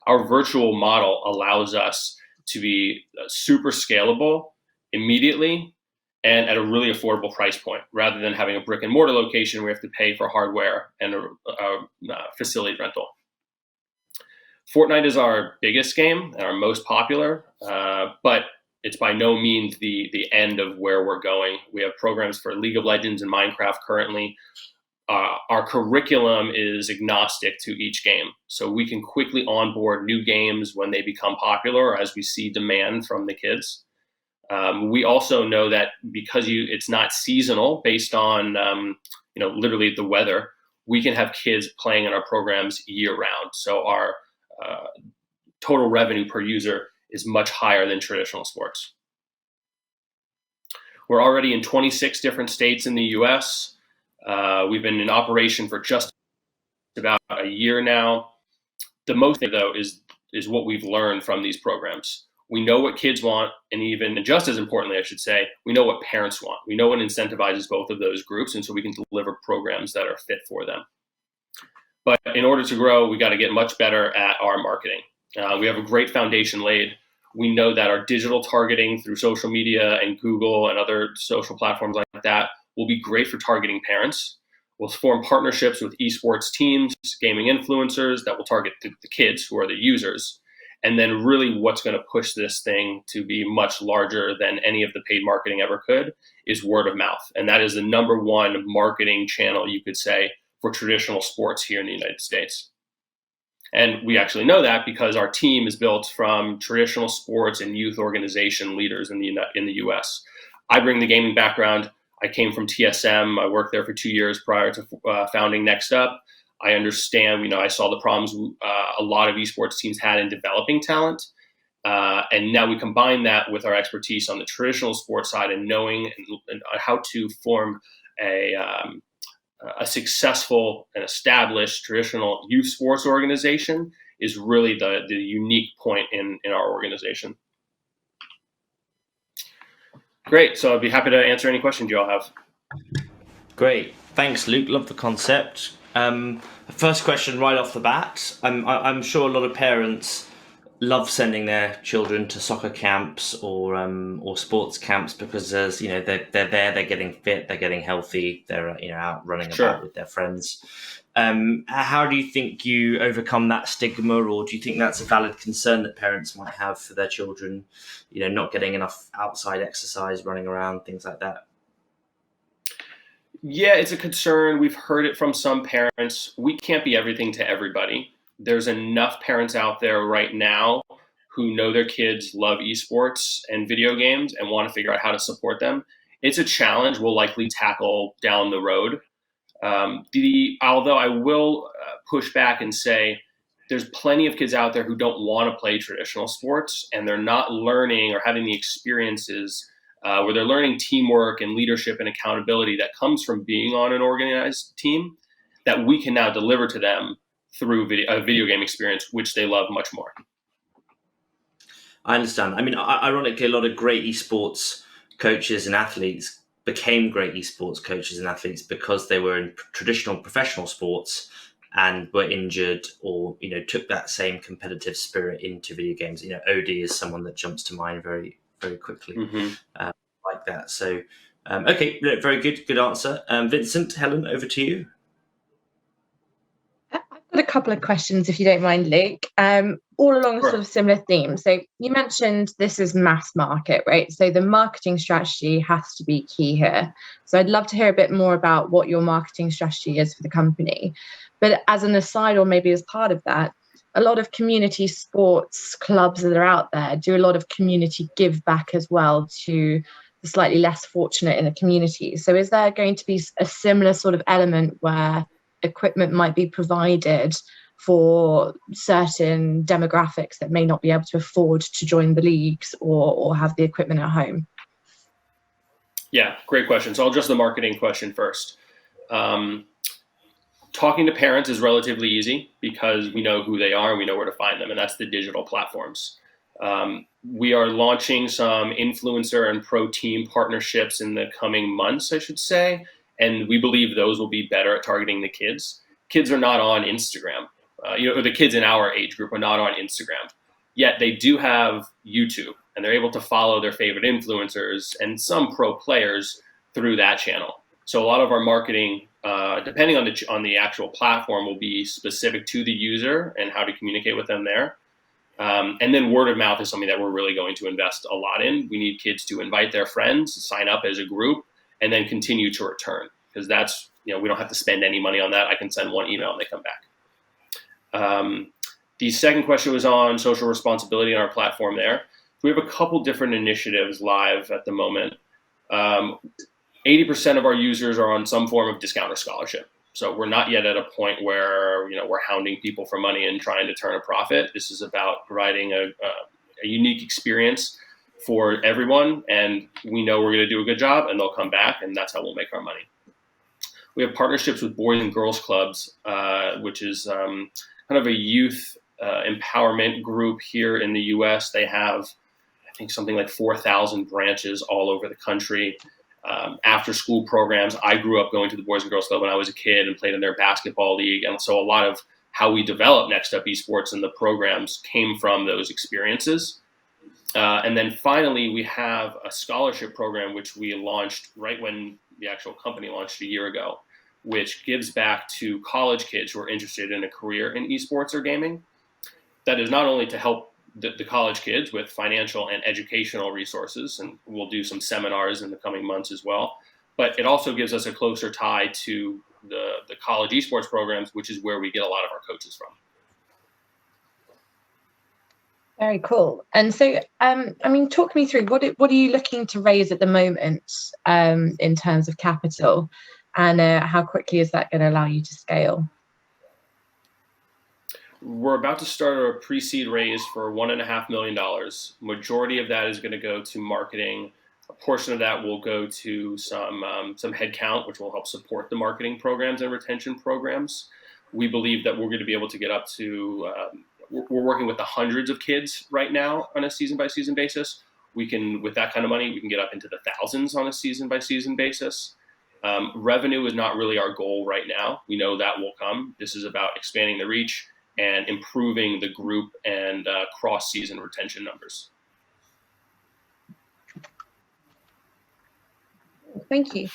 Our virtual model allows us to be super scalable immediately and at a really affordable price point, rather than having a brick and mortar location where we have to pay for hardware and a facility rental. Fortnite is our biggest game and our most popular, but it's by no means the end of where we're going. We have programs for League of Legends and Minecraft currently. Our curriculum is agnostic to each game, so we can quickly onboard new games when they become popular or as we see demand from the kids. We also know that because it's not seasonal based on literally the weather, we can have kids playing in our programs year round. So our total revenue per user is much higher than traditional sports. We're already in 26 different states in the US. We've been in operation for just about a year now. The most thing, though, is what we've learned from these programs. We know what kids want, and just as importantly, I should say, we know what parents want. We know what incentivizes both of those groups, and so we can deliver programs that are fit for them. But in order to grow, we got to get much better at our marketing. We have a great foundation laid. We know that our digital targeting through social media and Google and other social platforms like that will be great for targeting parents. We'll form partnerships with esports teams, gaming influencers that will target the kids who are the users. And then really what's going to push this thing to be much larger than any of the paid marketing ever could is word of mouth. And that is the number one marketing channel, you could say, for traditional sports here in the United States. And we actually know that because our team is built from traditional sports and youth organization leaders in the US. I bring the gaming background. I came from TSM. I worked there for 2 years prior to founding NXT UP. I understand, I saw the problems a lot of esports teams had in developing talent. And now we combine that with our expertise on the traditional sports side and knowing and how to form a successful and established traditional youth sports organization is really the unique point in our organization. Great. So I'd be happy to answer any questions you all have. Great. Thanks, Luke. Love the concept. First question right off the bat. I'm sure a lot of parents love sending their children to soccer camps or sports camps because there's they're there, they're getting fit, they're getting healthy, they're out running about with their friends. How do you think you overcome that stigma, or do you think that's a valid concern that parents might have for their children, not getting enough outside exercise, running around, things like that? Yeah, it's a concern. We've heard it from some parents. We can't be everything to everybody. There's enough parents out there right now who know their kids love esports and video games and want to figure out how to support them. It's a challenge we'll likely tackle down the road. Although I will push back and say there's plenty of kids out there who don't want to play traditional sports, and they're not learning or having the experiences where they're learning teamwork and leadership and accountability that comes from being on an organized team that we can now deliver to them through a video game experience, which they love much more. I understand. I mean, ironically, a lot of great esports coaches and athletes became great esports coaches and athletes because they were in traditional professional sports and were injured or, took that same competitive spirit into video games. Odie is someone that jumps to mind very, very quickly like that. So, okay, very good. Good answer. Vincent, Helen, over to you. I've got a couple of questions, if you don't mind, Luke, all along a sort of similar theme. So you mentioned this is mass market, right? So the marketing strategy has to be key here. So I'd love to hear a bit more about what your marketing strategy is for the company. But as an aside, or maybe as part of that, a lot of community sports clubs that are out there do a lot of community give back as well to the slightly less fortunate in the community. So is there going to be a similar sort of element where equipment might be provided for certain demographics that may not be able to afford to join the leagues or have the equipment at home? Yeah, great question. So I'll address the marketing question first. Talking to parents is relatively easy because we know who they are and we know where to find them, and that's the digital platforms. We are launching some influencer and pro team partnerships in the coming months, I should say, and we believe those will be better at targeting the kids. Kids are not on Instagram. Or the kids in our age group are not on Instagram. Yet they do have YouTube, and they're able to follow their favorite influencers and some pro players through that channel. So a lot of our marketing, depending on the actual platform, will be specific to the user and how to communicate with them there. And then word of mouth is something that we're really going to invest a lot in. We need kids to invite their friends, sign up as a group, and then continue to return, because that's, we don't have to spend any money on that. I can send one email and they come back. The second question was on social responsibility on our platform there. We have a couple different initiatives live at the moment. 80% of our users are on some form of discount or scholarship. So we're not yet at a point where, we're hounding people for money and trying to turn a profit. This is about providing a unique experience for everyone. And we know we're going to do a good job and they'll come back, and that's how we'll make our money. We have partnerships with Boys and Girls Clubs, which is kind of a youth empowerment group here in the US. They have, I think, something like 4,000 branches all over the country. After school programs. I grew up going to the Boys and Girls Club when I was a kid and played in their basketball league. And so a lot of how we developed NXT UP Esports and the programs came from those experiences. And then finally, we have a scholarship program, which we launched right when the actual company launched a year ago, which gives back to college kids who are interested in a career in esports or gaming. That is not only to help the college kids with financial and educational resources, and we'll do some seminars in the coming months as well, but it also gives us a closer tie to the college esports programs, which is where we get a lot of our coaches from. Very cool. And so, I mean, talk me through what are you looking to raise at the moment in terms of capital, and how quickly is that going to allow you to scale? We're about to start a pre-seed raise for $1.5 million. Majority of that is going to go to marketing. A portion of that will go to some headcount, which will help support the marketing programs and retention programs. We believe that we're going to be able to get up to we're working with the hundreds of kids right now on a season-by-season basis. We can, with that kind of money, we can get up into the thousands on a season-by-season basis. Revenue is not really our goal right now. We know that will come. This is about expanding the reach and improving the group and cross-season retention numbers. Thank you.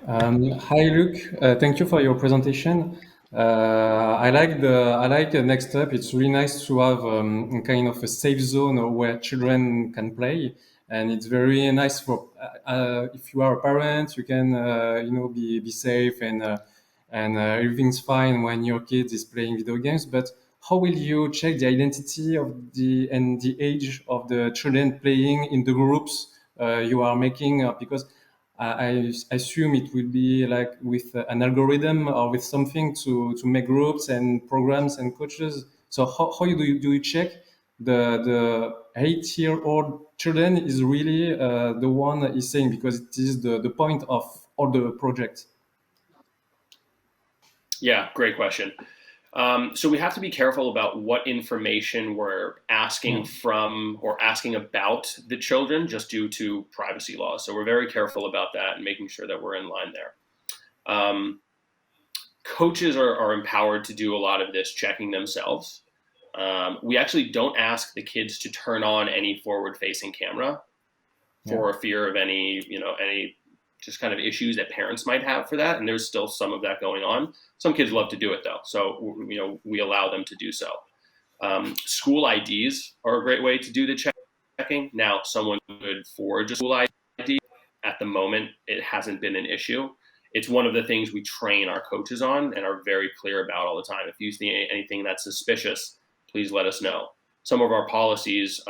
Hi, Luke. Thank you for your presentation. I like the next step. It's really nice to have kind of a safe zone where children can play, and it's very nice for if you are a parent, you can be safe and everything's fine when your kid is playing video games. But how will you check the identity of the age of the children playing in the groups you are making? Because I assume it will be like with an algorithm or with something to make groups and programs and coaches. So how do you check the 8-year-old children is really the one is saying, because it is the point of all the projects? Yeah, great question. So we have to be careful about what information we're asking from or asking about the children, just due to privacy laws. So we're very careful about that and making sure that we're in line there. Coaches are empowered to do a lot of this checking themselves. We actually don't ask the kids to turn on any forward-facing camera for fear of any just kind of issues that parents might have for that. And there's still some of that going on. Some kids love to do it though. So, we allow them to do so. School IDs are a great way to do the checking. Now, someone could forge a school ID. At the moment, it hasn't been an issue. It's one of the things we train our coaches on and are very clear about all the time. If you see anything that's suspicious, please let us know. Some of our policies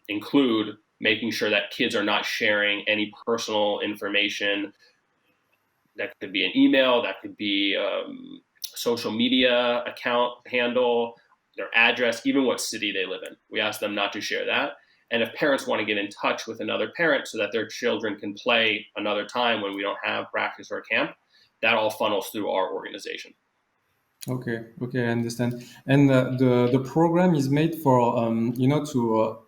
include making sure that kids are not sharing any personal information. That could be an email, that could be social media account handle, their address, even what city they live in. We ask them not to share that. And if parents want to get in touch with another parent so that their children can play another time when we don't have practice or camp, that all funnels through our organization. Okay, I understand. And the program is made for to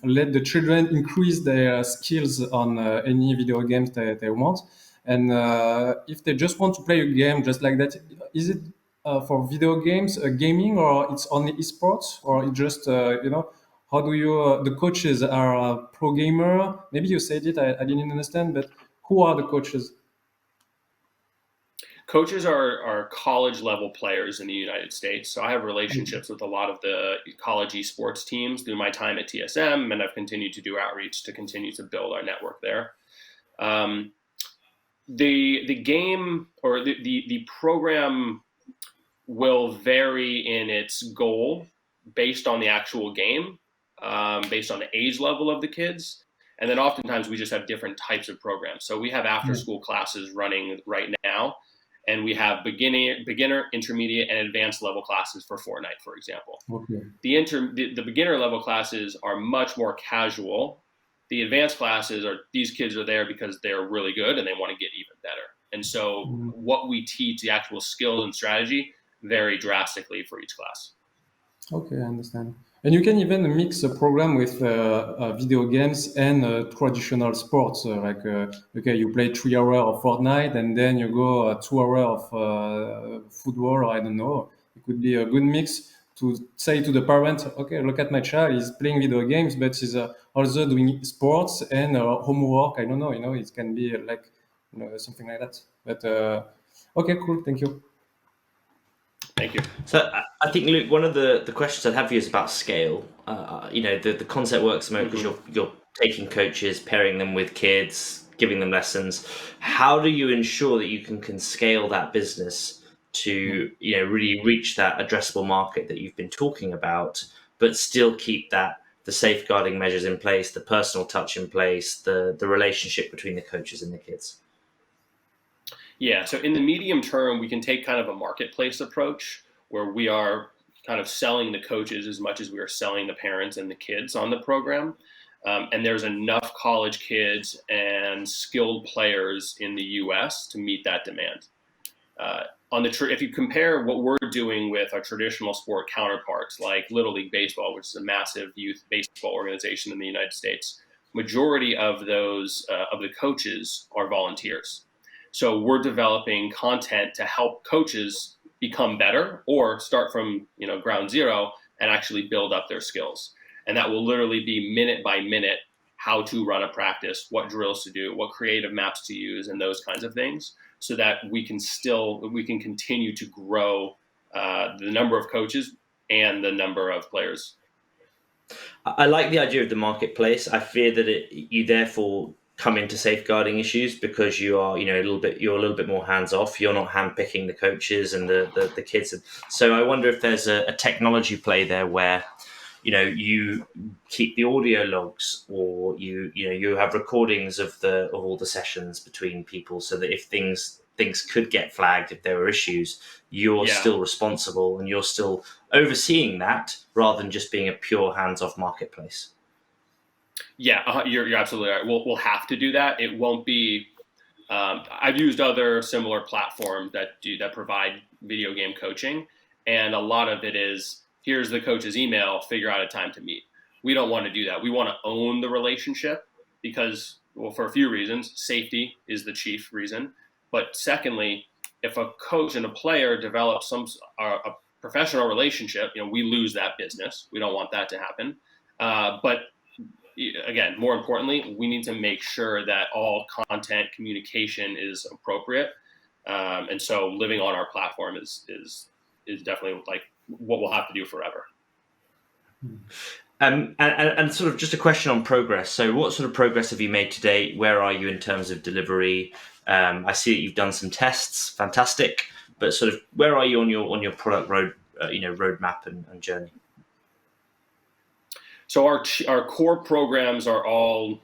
let the children increase their skills on any video games that they want. And if they just want to play a game just like that, is it for video games, gaming, or it's only esports, or it just how do you the coaches are pro gamer? Maybe you said it, I didn't understand, but who are the coaches? Coaches are college level players in the United States. So I have relationships with a lot of the college esports teams through my time at TSM, and I've continued to do outreach to continue to build our network there. The game or the program will vary in its goal based on the actual game, based on the age level of the kids. And then oftentimes we just have different types of programs. So we have after school classes running right now. And we have beginner, intermediate, and advanced level classes for Fortnite, for example. Okay. The beginner level classes are much more casual. The advanced classes these kids are there because they're really good and they want to get even better. And so what we teach, the actual skills and strategy, vary drastically for each class. Okay, I understand. And you can even mix a program with video games and traditional sports. You play 3 hours of Fortnite and then you go 2 hours of football, or I don't know. It could be a good mix to say to the parent, okay, look at my child, he's playing video games, but he's also doing sports and homework. I don't know, it can be like something like that. But okay, cool, thank you. Thank you. So I think, Luke, one of the questions I'd have for you is about scale. The concept works because you're taking coaches, pairing them with kids, giving them lessons. How do you ensure that you can scale that business to really reach that addressable market that you've been talking about, but still keep the safeguarding measures in place, the personal touch in place, the relationship between the coaches and the kids? Yeah, so in the medium term, we can take kind of a marketplace approach where we are kind of selling the coaches as much as we are selling the parents and the kids on the program. And there's enough college kids and skilled players in the US to meet that demand. If you compare what we're doing with our traditional sport counterparts, like Little League Baseball, which is a massive youth baseball organization in the United States, majority of those of the coaches are volunteers. So we're developing content to help coaches become better or start from ground zero and actually build up their skills. And that will literally be minute by minute how to run a practice, what drills to do, what creative maps to use, and those kinds of things, so that we can continue to grow the number of coaches and the number of players. I like the idea of the marketplace. I fear that you therefore come into safeguarding issues because you are, a little bit more hands off. You're not handpicking the coaches and the kids. So I wonder if there's a technology play there where, you keep the audio logs, or you have recordings of all the sessions between people, so that if things could get flagged, if there were issues, you're still responsible and you're still overseeing that rather than just being a pure hands-off marketplace. Yeah, you're absolutely right. We'll have to do that. It won't be. I've used other similar platforms that provide video game coaching, and a lot of it is, here's the coach's email, figure out a time to meet. We don't want to do that. We want to own the relationship because, well, for a few reasons, safety is the chief reason. But secondly, if a coach and a player develop a professional relationship, we lose that business. We don't want that to happen. But again, more importantly, we need to make sure that all content communication is appropriate. And so living on our platform is definitely like what we'll have to do forever. And sort of just a question on progress. So what sort of progress have you made to date? Where are you in terms of delivery? I see that you've done some tests, fantastic, but sort of where are you on your product roadmap and journey? So our core programs are all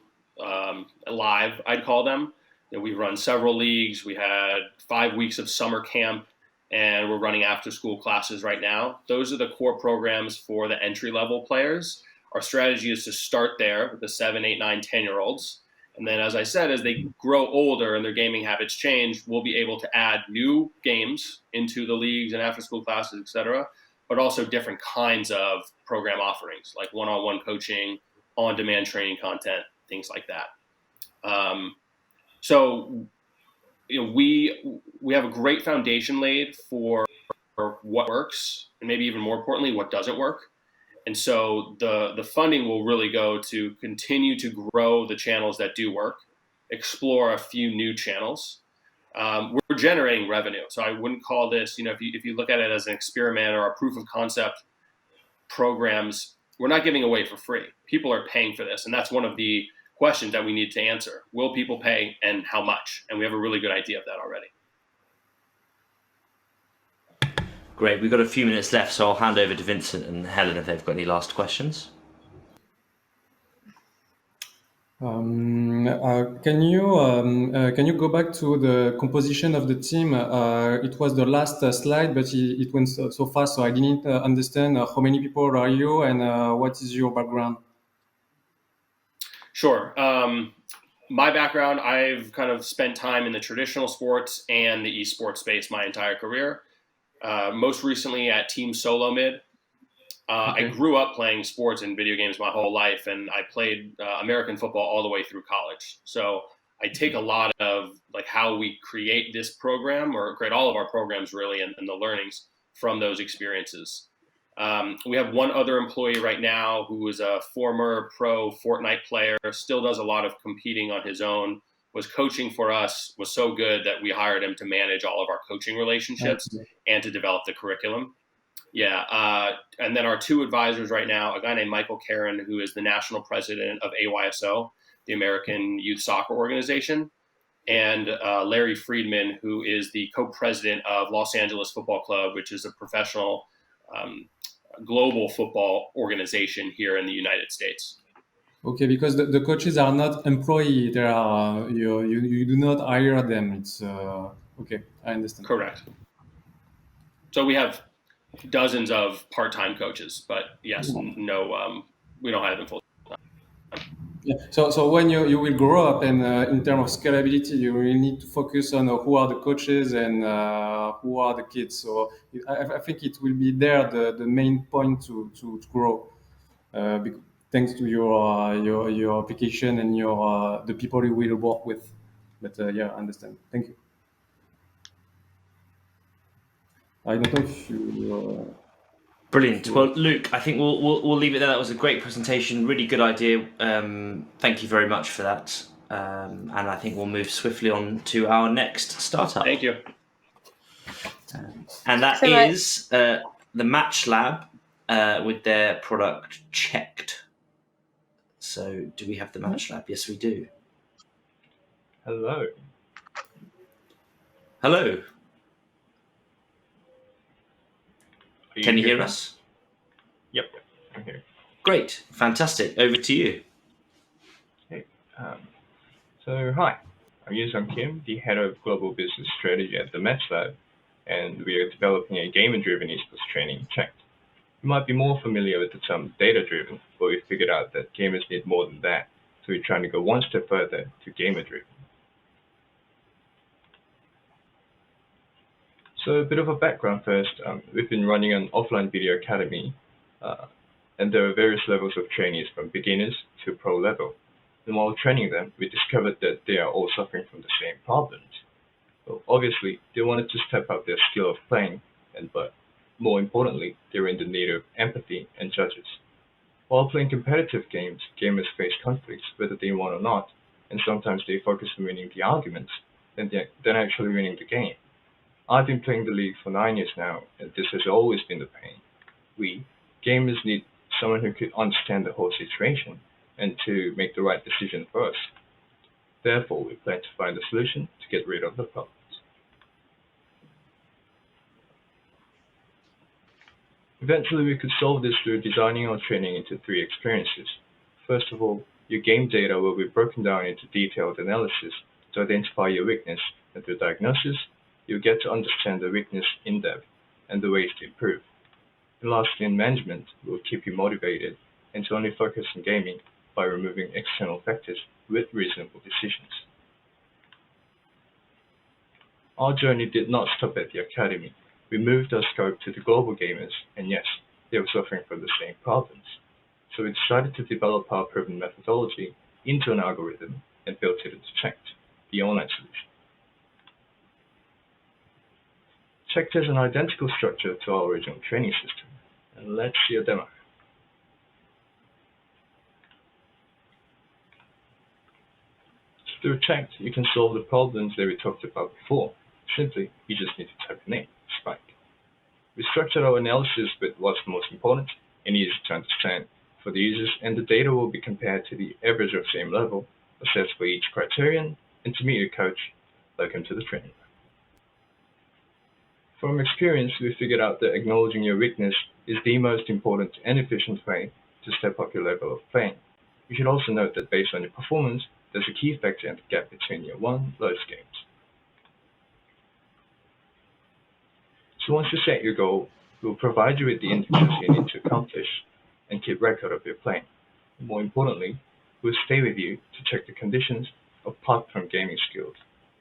live, I'd call them. We've run several leagues. We had 5 weeks of summer camp, and we're running after-school classes right now. Those are the core programs for the entry-level players. Our strategy is to start there with the 7, 8, 9, 10-year-olds. And then, as I said, as they grow older and their gaming habits change, we'll be able to add new games into the leagues and after-school classes, et cetera, but also different kinds of program offerings, like one-on-one coaching, on-demand training content, things like that. So we have a great foundation laid for what works, and maybe even more importantly, what doesn't work. And so the funding will really go to continue to grow the channels that do work, explore a few new channels. We're generating revenue, so I wouldn't call this, if you look at it as an experiment or a proof of concept programs, we're not giving away for free. People are paying for this, and that's one of the questions that we need to answer. Will people pay, and how much? And we have a really good idea of that already. Great. We've got a few minutes left, so I'll hand over to Vincent and Helen if they've got any last questions. Can you go back to the composition of the team? It was the last slide, but it went so fast, so I didn't understand how many people are you and what is your background? Sure. My background, I've kind of spent time in the traditional sports and the esports space my entire career. Most recently at Team Solo Mid. Okay. I grew up playing sports and video games my whole life, and I played American football all the way through college. So I take a lot of like how we create this program, or create all of our programs really, and the learnings from those experiences. We have one other employee right now who is a former pro Fortnite player, still does a lot of competing on his own, was coaching for us, was so good that we hired him to manage all of our coaching relationships and to develop the curriculum. Yeah. And then our two advisors right now, a guy named Michael Karen, who is the national president of AYSO, the American Youth Soccer Organization, and Larry Friedman, who is the co-president of Los Angeles Football Club, which is a professional global football organization here in the United States. Okay, because the coaches are not employee. They are you do not hire them. It's okay. I understand. Correct. So we have dozens of part-time coaches, but yes, no, we don't hire them full. Yeah. So when you will grow up and in terms of scalability, you will need to focus on who are the coaches and who are the kids. So I think it will be there the main point to grow, thanks to your application and your the people you will work with. But yeah, I understand. Thank you. I don't know if you. Brilliant. Well, Luke, I think we'll leave it there. That was a great presentation. Really good idea. Thank you very much for that. And I think we'll move swiftly on to our next startup. Thank you. And that is the Match Lab with their product CHECKT. So do we have the Match Lab? Yes, we do. Hello. Hello. Can you hear us? Yep, I'm here. Great. Fantastic. Over to you. Okay. So, hi. I'm Yoonsung Kim, the head of global business strategy at the Match Lab, and we are developing a gamer-driven esports training, CHECKT. You might be more familiar with the term data-driven, but we figured out that gamers need more than that, so we're trying to go one step further to gamer-driven. So a bit of a background first. We've been running an offline video academy, and there are various levels of trainees from beginners to pro level. And while training them, we discovered that they are all suffering from the same problems. So obviously, they wanted to step up their skill of playing, but more importantly, they were in the need of empathy and judges. While playing competitive games, gamers face conflicts whether they want or not, and sometimes they focus on winning the arguments than actually winning the game. I've been playing the league for 9 years now, and this has always been the pain. We, gamers, need someone who could understand the whole situation and to make the right decision for us. Therefore, we plan to find a solution to get rid of the problems. Eventually, we could solve this through designing our training into 3 experiences. First of all, your game data will be broken down into detailed analysis to identify your weakness, and through diagnosis, you'll get to understand the weakness in depth and the ways to improve. And lastly, in management, will keep you motivated and to only focus on gaming by removing external factors with reasonable decisions. Our journey did not stop at the academy. We moved our scope to the global gamers, and yes, they were suffering from the same problems. So we decided to develop our proven methodology into an algorithm and built it into CHECKT, the online solution. CHECKT has an identical structure to our original training system, and let's see a demo. Through CHECKT, you can solve the problems that we talked about before. Simply, you just need to type your name, Spike. We structured our analysis with what's most important and easy to understand for the users, and the data will be compared to the average of same level, assessed for each criterion, and to meet your coach, welcome to the training. From experience, we figured out that acknowledging your weakness is the most important and efficient way to step up your level of playing. You should also note that based on your performance, there's a key factor in the gap between your lowest games. So once you set your goal, we'll provide you with the indicators you need to accomplish and keep record of your playing. More importantly, we'll stay with you to check the conditions apart from gaming skills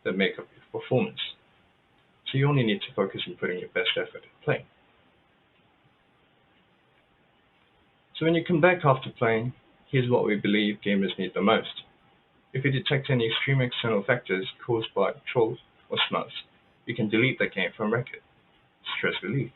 that make up your performance. So you only need to focus on putting your best effort at playing. So when you come back after playing, here's what we believe gamers need the most. If you detect any extreme external factors caused by trolls or smuts, you can delete that game from record. Stress relief.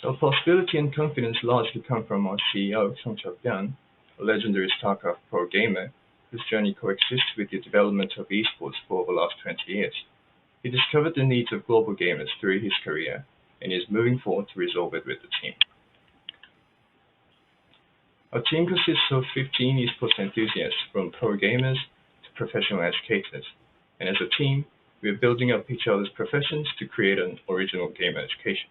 Our possibility and confidence largely come from our CEO, Song Chao-Bian, a legendary StarCraft pro gamer whose journey coexists with the development of esports for over the last 20 years. He discovered the needs of global gamers through his career and is moving forward to resolve it with the team. Our team consists of 15 esports enthusiasts, from pro gamers to professional educators, and as a team, we are building up each other's professions to create an original game education.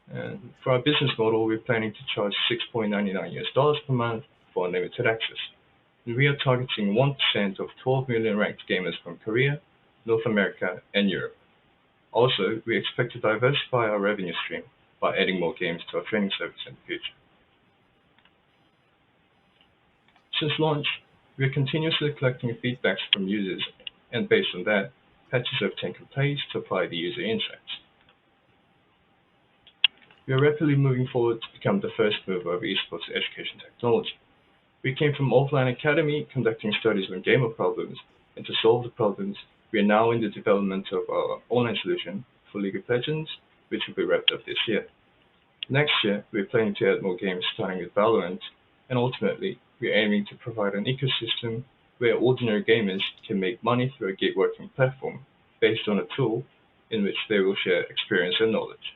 And for our business model, we're planning to charge $6.99 per month for unlimited access. And we are targeting 1% of 12 million ranked gamers from Korea, North America, and Europe. Also, we expect to diversify our revenue stream by adding more games to our training service in the future. Since launch, we are continuously collecting feedbacks from users, and based on that, patches have taken place to apply the user insights. We are rapidly moving forward to become the first mover of esports education technology. We came from offline academy conducting studies on gamer problems, and to solve the problems, we are now in the development of our online solution for League of Legends, which will be wrapped up this year. Next year, we're planning to add more games starting with Valorant, and ultimately, we're aiming to provide an ecosystem where ordinary gamers can make money through a gig working platform based on a tool in which they will share experience and knowledge.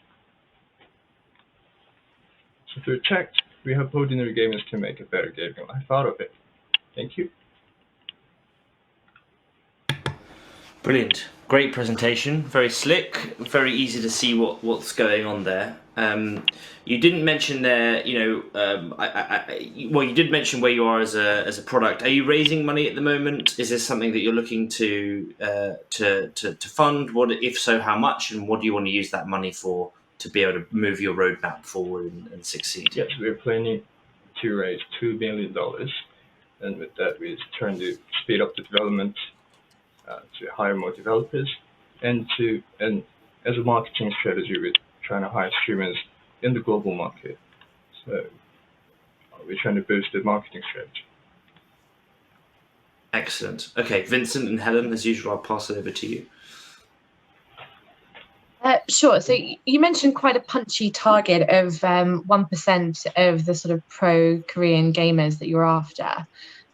So through CHECKT, we hope ordinary gamers can make a better gaming life out of it. Thank you. Brilliant. Great presentation. Very slick. Very easy to see what's going on there. You didn't mention there, well, you did mention where you are as a product. Are you raising money at the moment? Is this something that you're looking to fund? What, if so, how much, and what do you want to use that money for to be able to move your roadmap forward and succeed? Yes, we're planning to raise $2 million, and with that, we're trying to speed up the development, to hire more developers, and as a marketing strategy, we're trying to hire streamers in the global market. So we're trying to boost the marketing strategy. Excellent. Okay, Vincent and Helen, as usual, I'll pass it over to you. Sure. So you mentioned quite a punchy target of 1% of the sort of pro Korean gamers that you're after.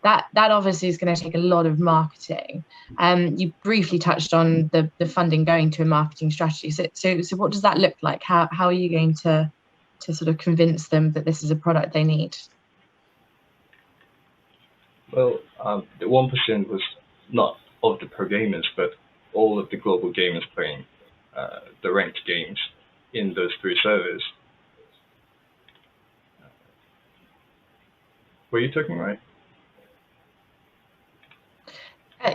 That obviously is going to take a lot of marketing. You briefly touched on the funding going to a marketing strategy. So what does that look like? How are you going to sort of convince them that this is a product they need? Well, the 1% was not of the pro gamers, but all of the global gamers playing the ranked games in those 3 servers. Were you talking right?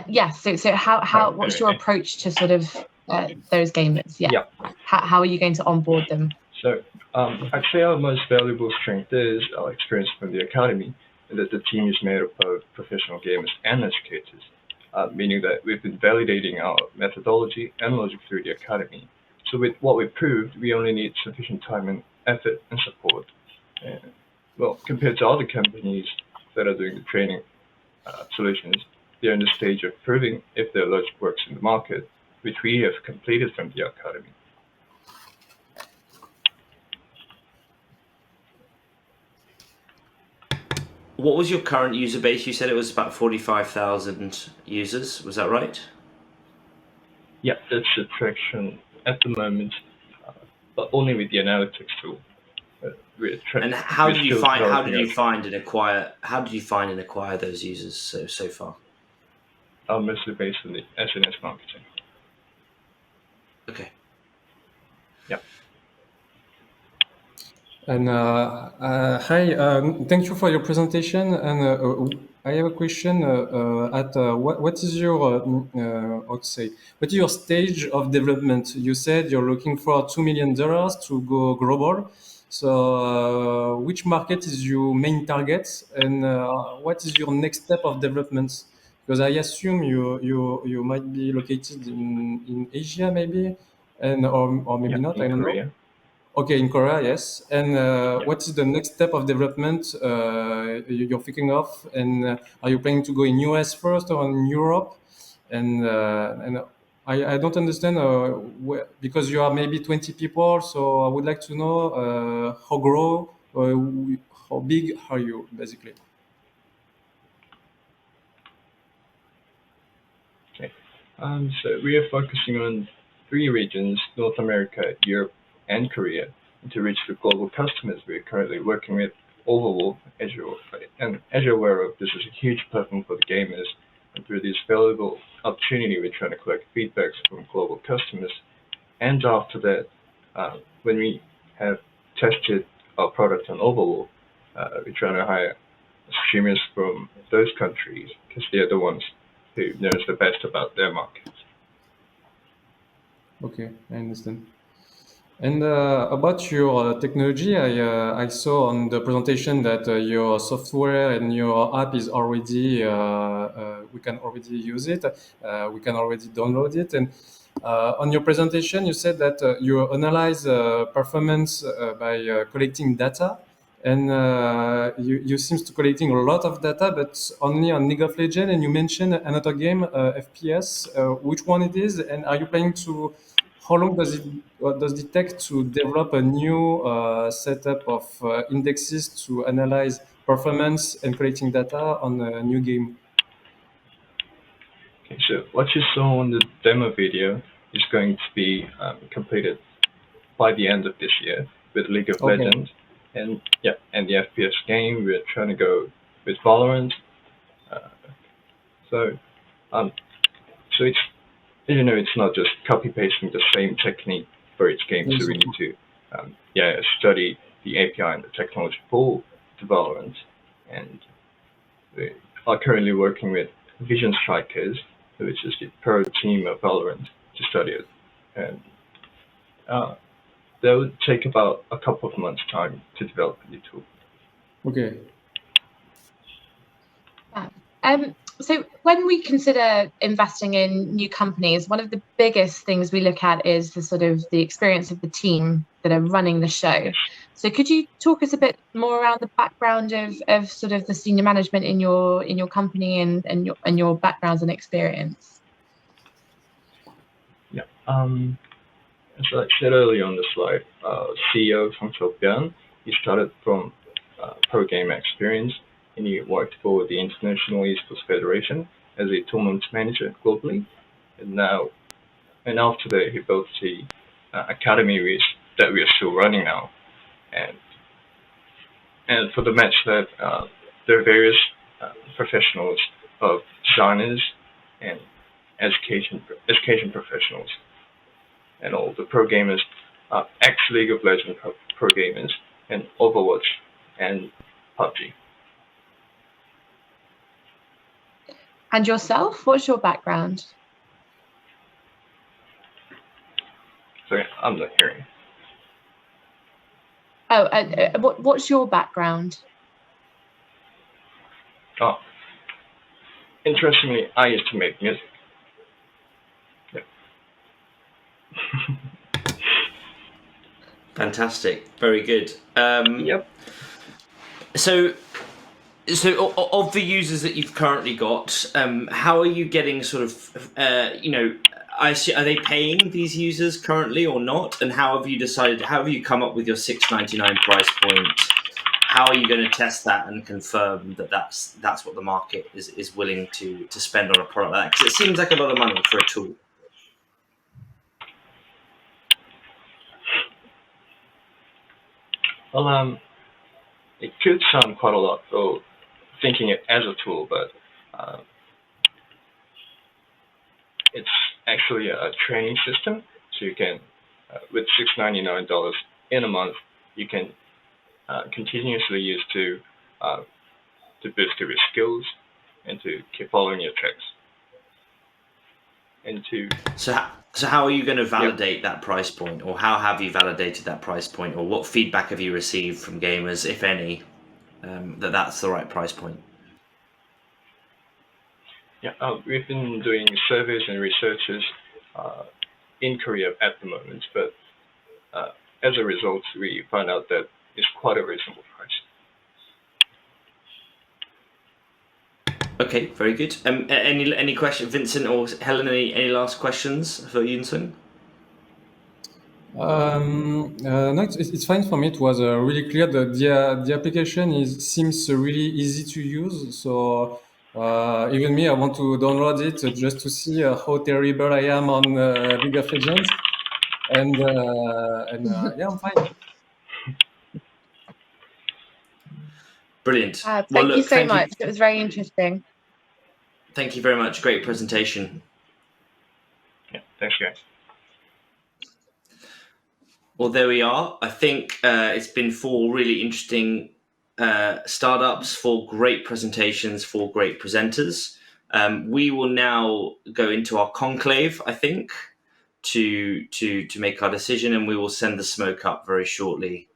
Yes. So how what's your approach to sort of those gamers? Yeah. How are you going to onboard them? So I'd say our most valuable strength is our experience from the academy, and that the team is made up of professional gamers and educators, meaning that we've been validating our methodology and logic through the academy. So with what we've proved, we only need sufficient time and effort and support. And, well, compared to other companies that are doing the training solutions, they're in the stage of proving if their logic works in the market, which we have completed from the academy. What was your current user base? You said it was about 45,000 users. Was that right? Yeah, that's the traction at the moment, but only with the analytics tool. And how did you find and acquire those users so far? Mostly based on the SNS marketing. Okay. Yep. And hi, thank you for your presentation. And I have a question. What is your what is your stage of development? You said you're looking for $2 million to go global. So which market is your main target, and what is your next step of development? Because I assume you might be located in Asia, maybe, and or maybe not. I don't know. Okay, in Korea, yes. And what is the next step of development you're thinking of? And are you planning to go in US first or in Europe? And I don't understand because you are maybe 20 people, so I would like to know how big are you basically? Okay. So we are focusing on 3 regions: North America, Europe, and Korea. And to reach the global customers, we are currently working with Overwolf, Azure, and as you're aware of, this is a huge platform for the gamers. And through this valuable opportunity, we're trying to collect feedbacks from global customers. And after that, when we have tested our product on Overwolf, we're trying to hire streamers from those countries because they're the ones who knows the best about their markets. Okay, I understand. And about your technology, I saw on the presentation that your software and your app is already, we can already use it, we can already download it. And on your presentation, you said that you analyze performance by collecting data. And you seems to collecting a lot of data, but only on League of Legends. And you mentioned another game, FPS. Which one it is? And are you planning to? How long does it take to develop a new setup of indexes to analyze performance and collecting data on a new game? Okay, so what you saw on the demo video is going to be completed by the end of this year with League of Legends, and the FPS game. We're trying to go with Valorant. So it's, it's not just copy pasting the same technique for each game. So we need to study the API and the technology for the Valorant, and we are currently working with Vision Strikers, which is the pro team of Valorant, to study it, and that would take about a couple of months' time to develop a new tool. Okay. So when we consider investing in new companies, one of the biggest things we look at is the experience of the team that are running the show. So could you talk us a bit more around the background of sort of the senior management in your company and your backgrounds and experience? Yeah. As I said earlier on the slide, CEO Song Byun, he started from pro gamer experience, and he worked for the International Esports Federation as a tournament manager globally. And after that, he built the academy that we are still running now. And for the match that there are various professionals of designers and education professionals, and all the pro gamers, ex-League of Legends pro gamers, and Overwatch and PUBG. And yourself, what's your background? Sorry, I'm not hearing. Oh, what's your background? Oh, interestingly, I used to make music. Yep. Fantastic, very good. Yep. So of the users that you've currently got, how are you getting sort of, are they paying these users currently or not? And how have you come up with your $6.99 price point? How are you going to test that and confirm that that's what the market is willing to spend on a product like that? Because it seems like a lot of money for a tool. Well, it could sound quite a lot for thinking it as a tool, but it's actually a training system. So you can, with $6.99 in a month, you can continuously use to boost your skills and to keep following your tracks. And So how are you going to validate that price point, or how have you validated that price point, or what feedback have you received from gamers, if any, that that's the right price point? Yeah, we've been doing surveys and researches in Korea at the moment, but as a result, we found out that it's quite a reasonable price. Okay, very good. Any question, Vincent or Helen? Any last questions for Yoonsung? No, it's fine for me. It was really clear that the application seems really easy to use. So even me, I want to download it just to see how terrible I am on League of Legends. And yeah, I'm fine. Brilliant. Thank you so much. It was very interesting. Thank you very much. Great presentation. Yeah, thanks, guys. Well, there we are. I think it's been 4 really interesting startups, 4 great presentations, 4 great presenters. We will now go into our conclave, I think, to make our decision, and we will send the smoke up very shortly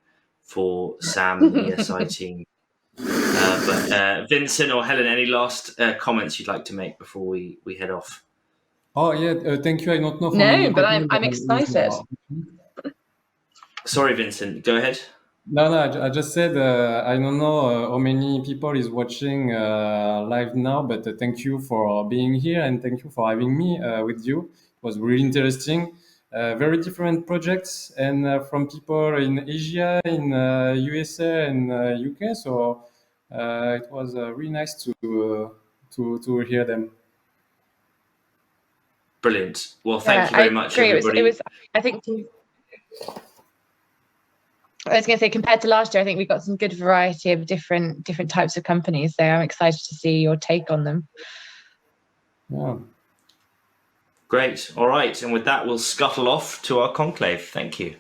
for Sam and the ESI team. But Vincent or Helen, any last comments you'd like to make before we head off? Oh yeah, thank you. I don't know. No, but I'm excited. Sorry, Vincent. Go ahead. No, I just said I don't know how many people is watching live now, but thank you for being here and thank you for having me with you. It was really interesting. Very different projects and from people in Asia, in USA and UK. So it was really nice to hear them. Brilliant. Well, thank you very much, everybody. It was. I think. I was going to say, compared to last year, I think we've got some good variety of different types of companies. So I'm excited to see your take on them. Yeah. Great. All right. And with that, we'll scuttle off to our conclave. Thank you.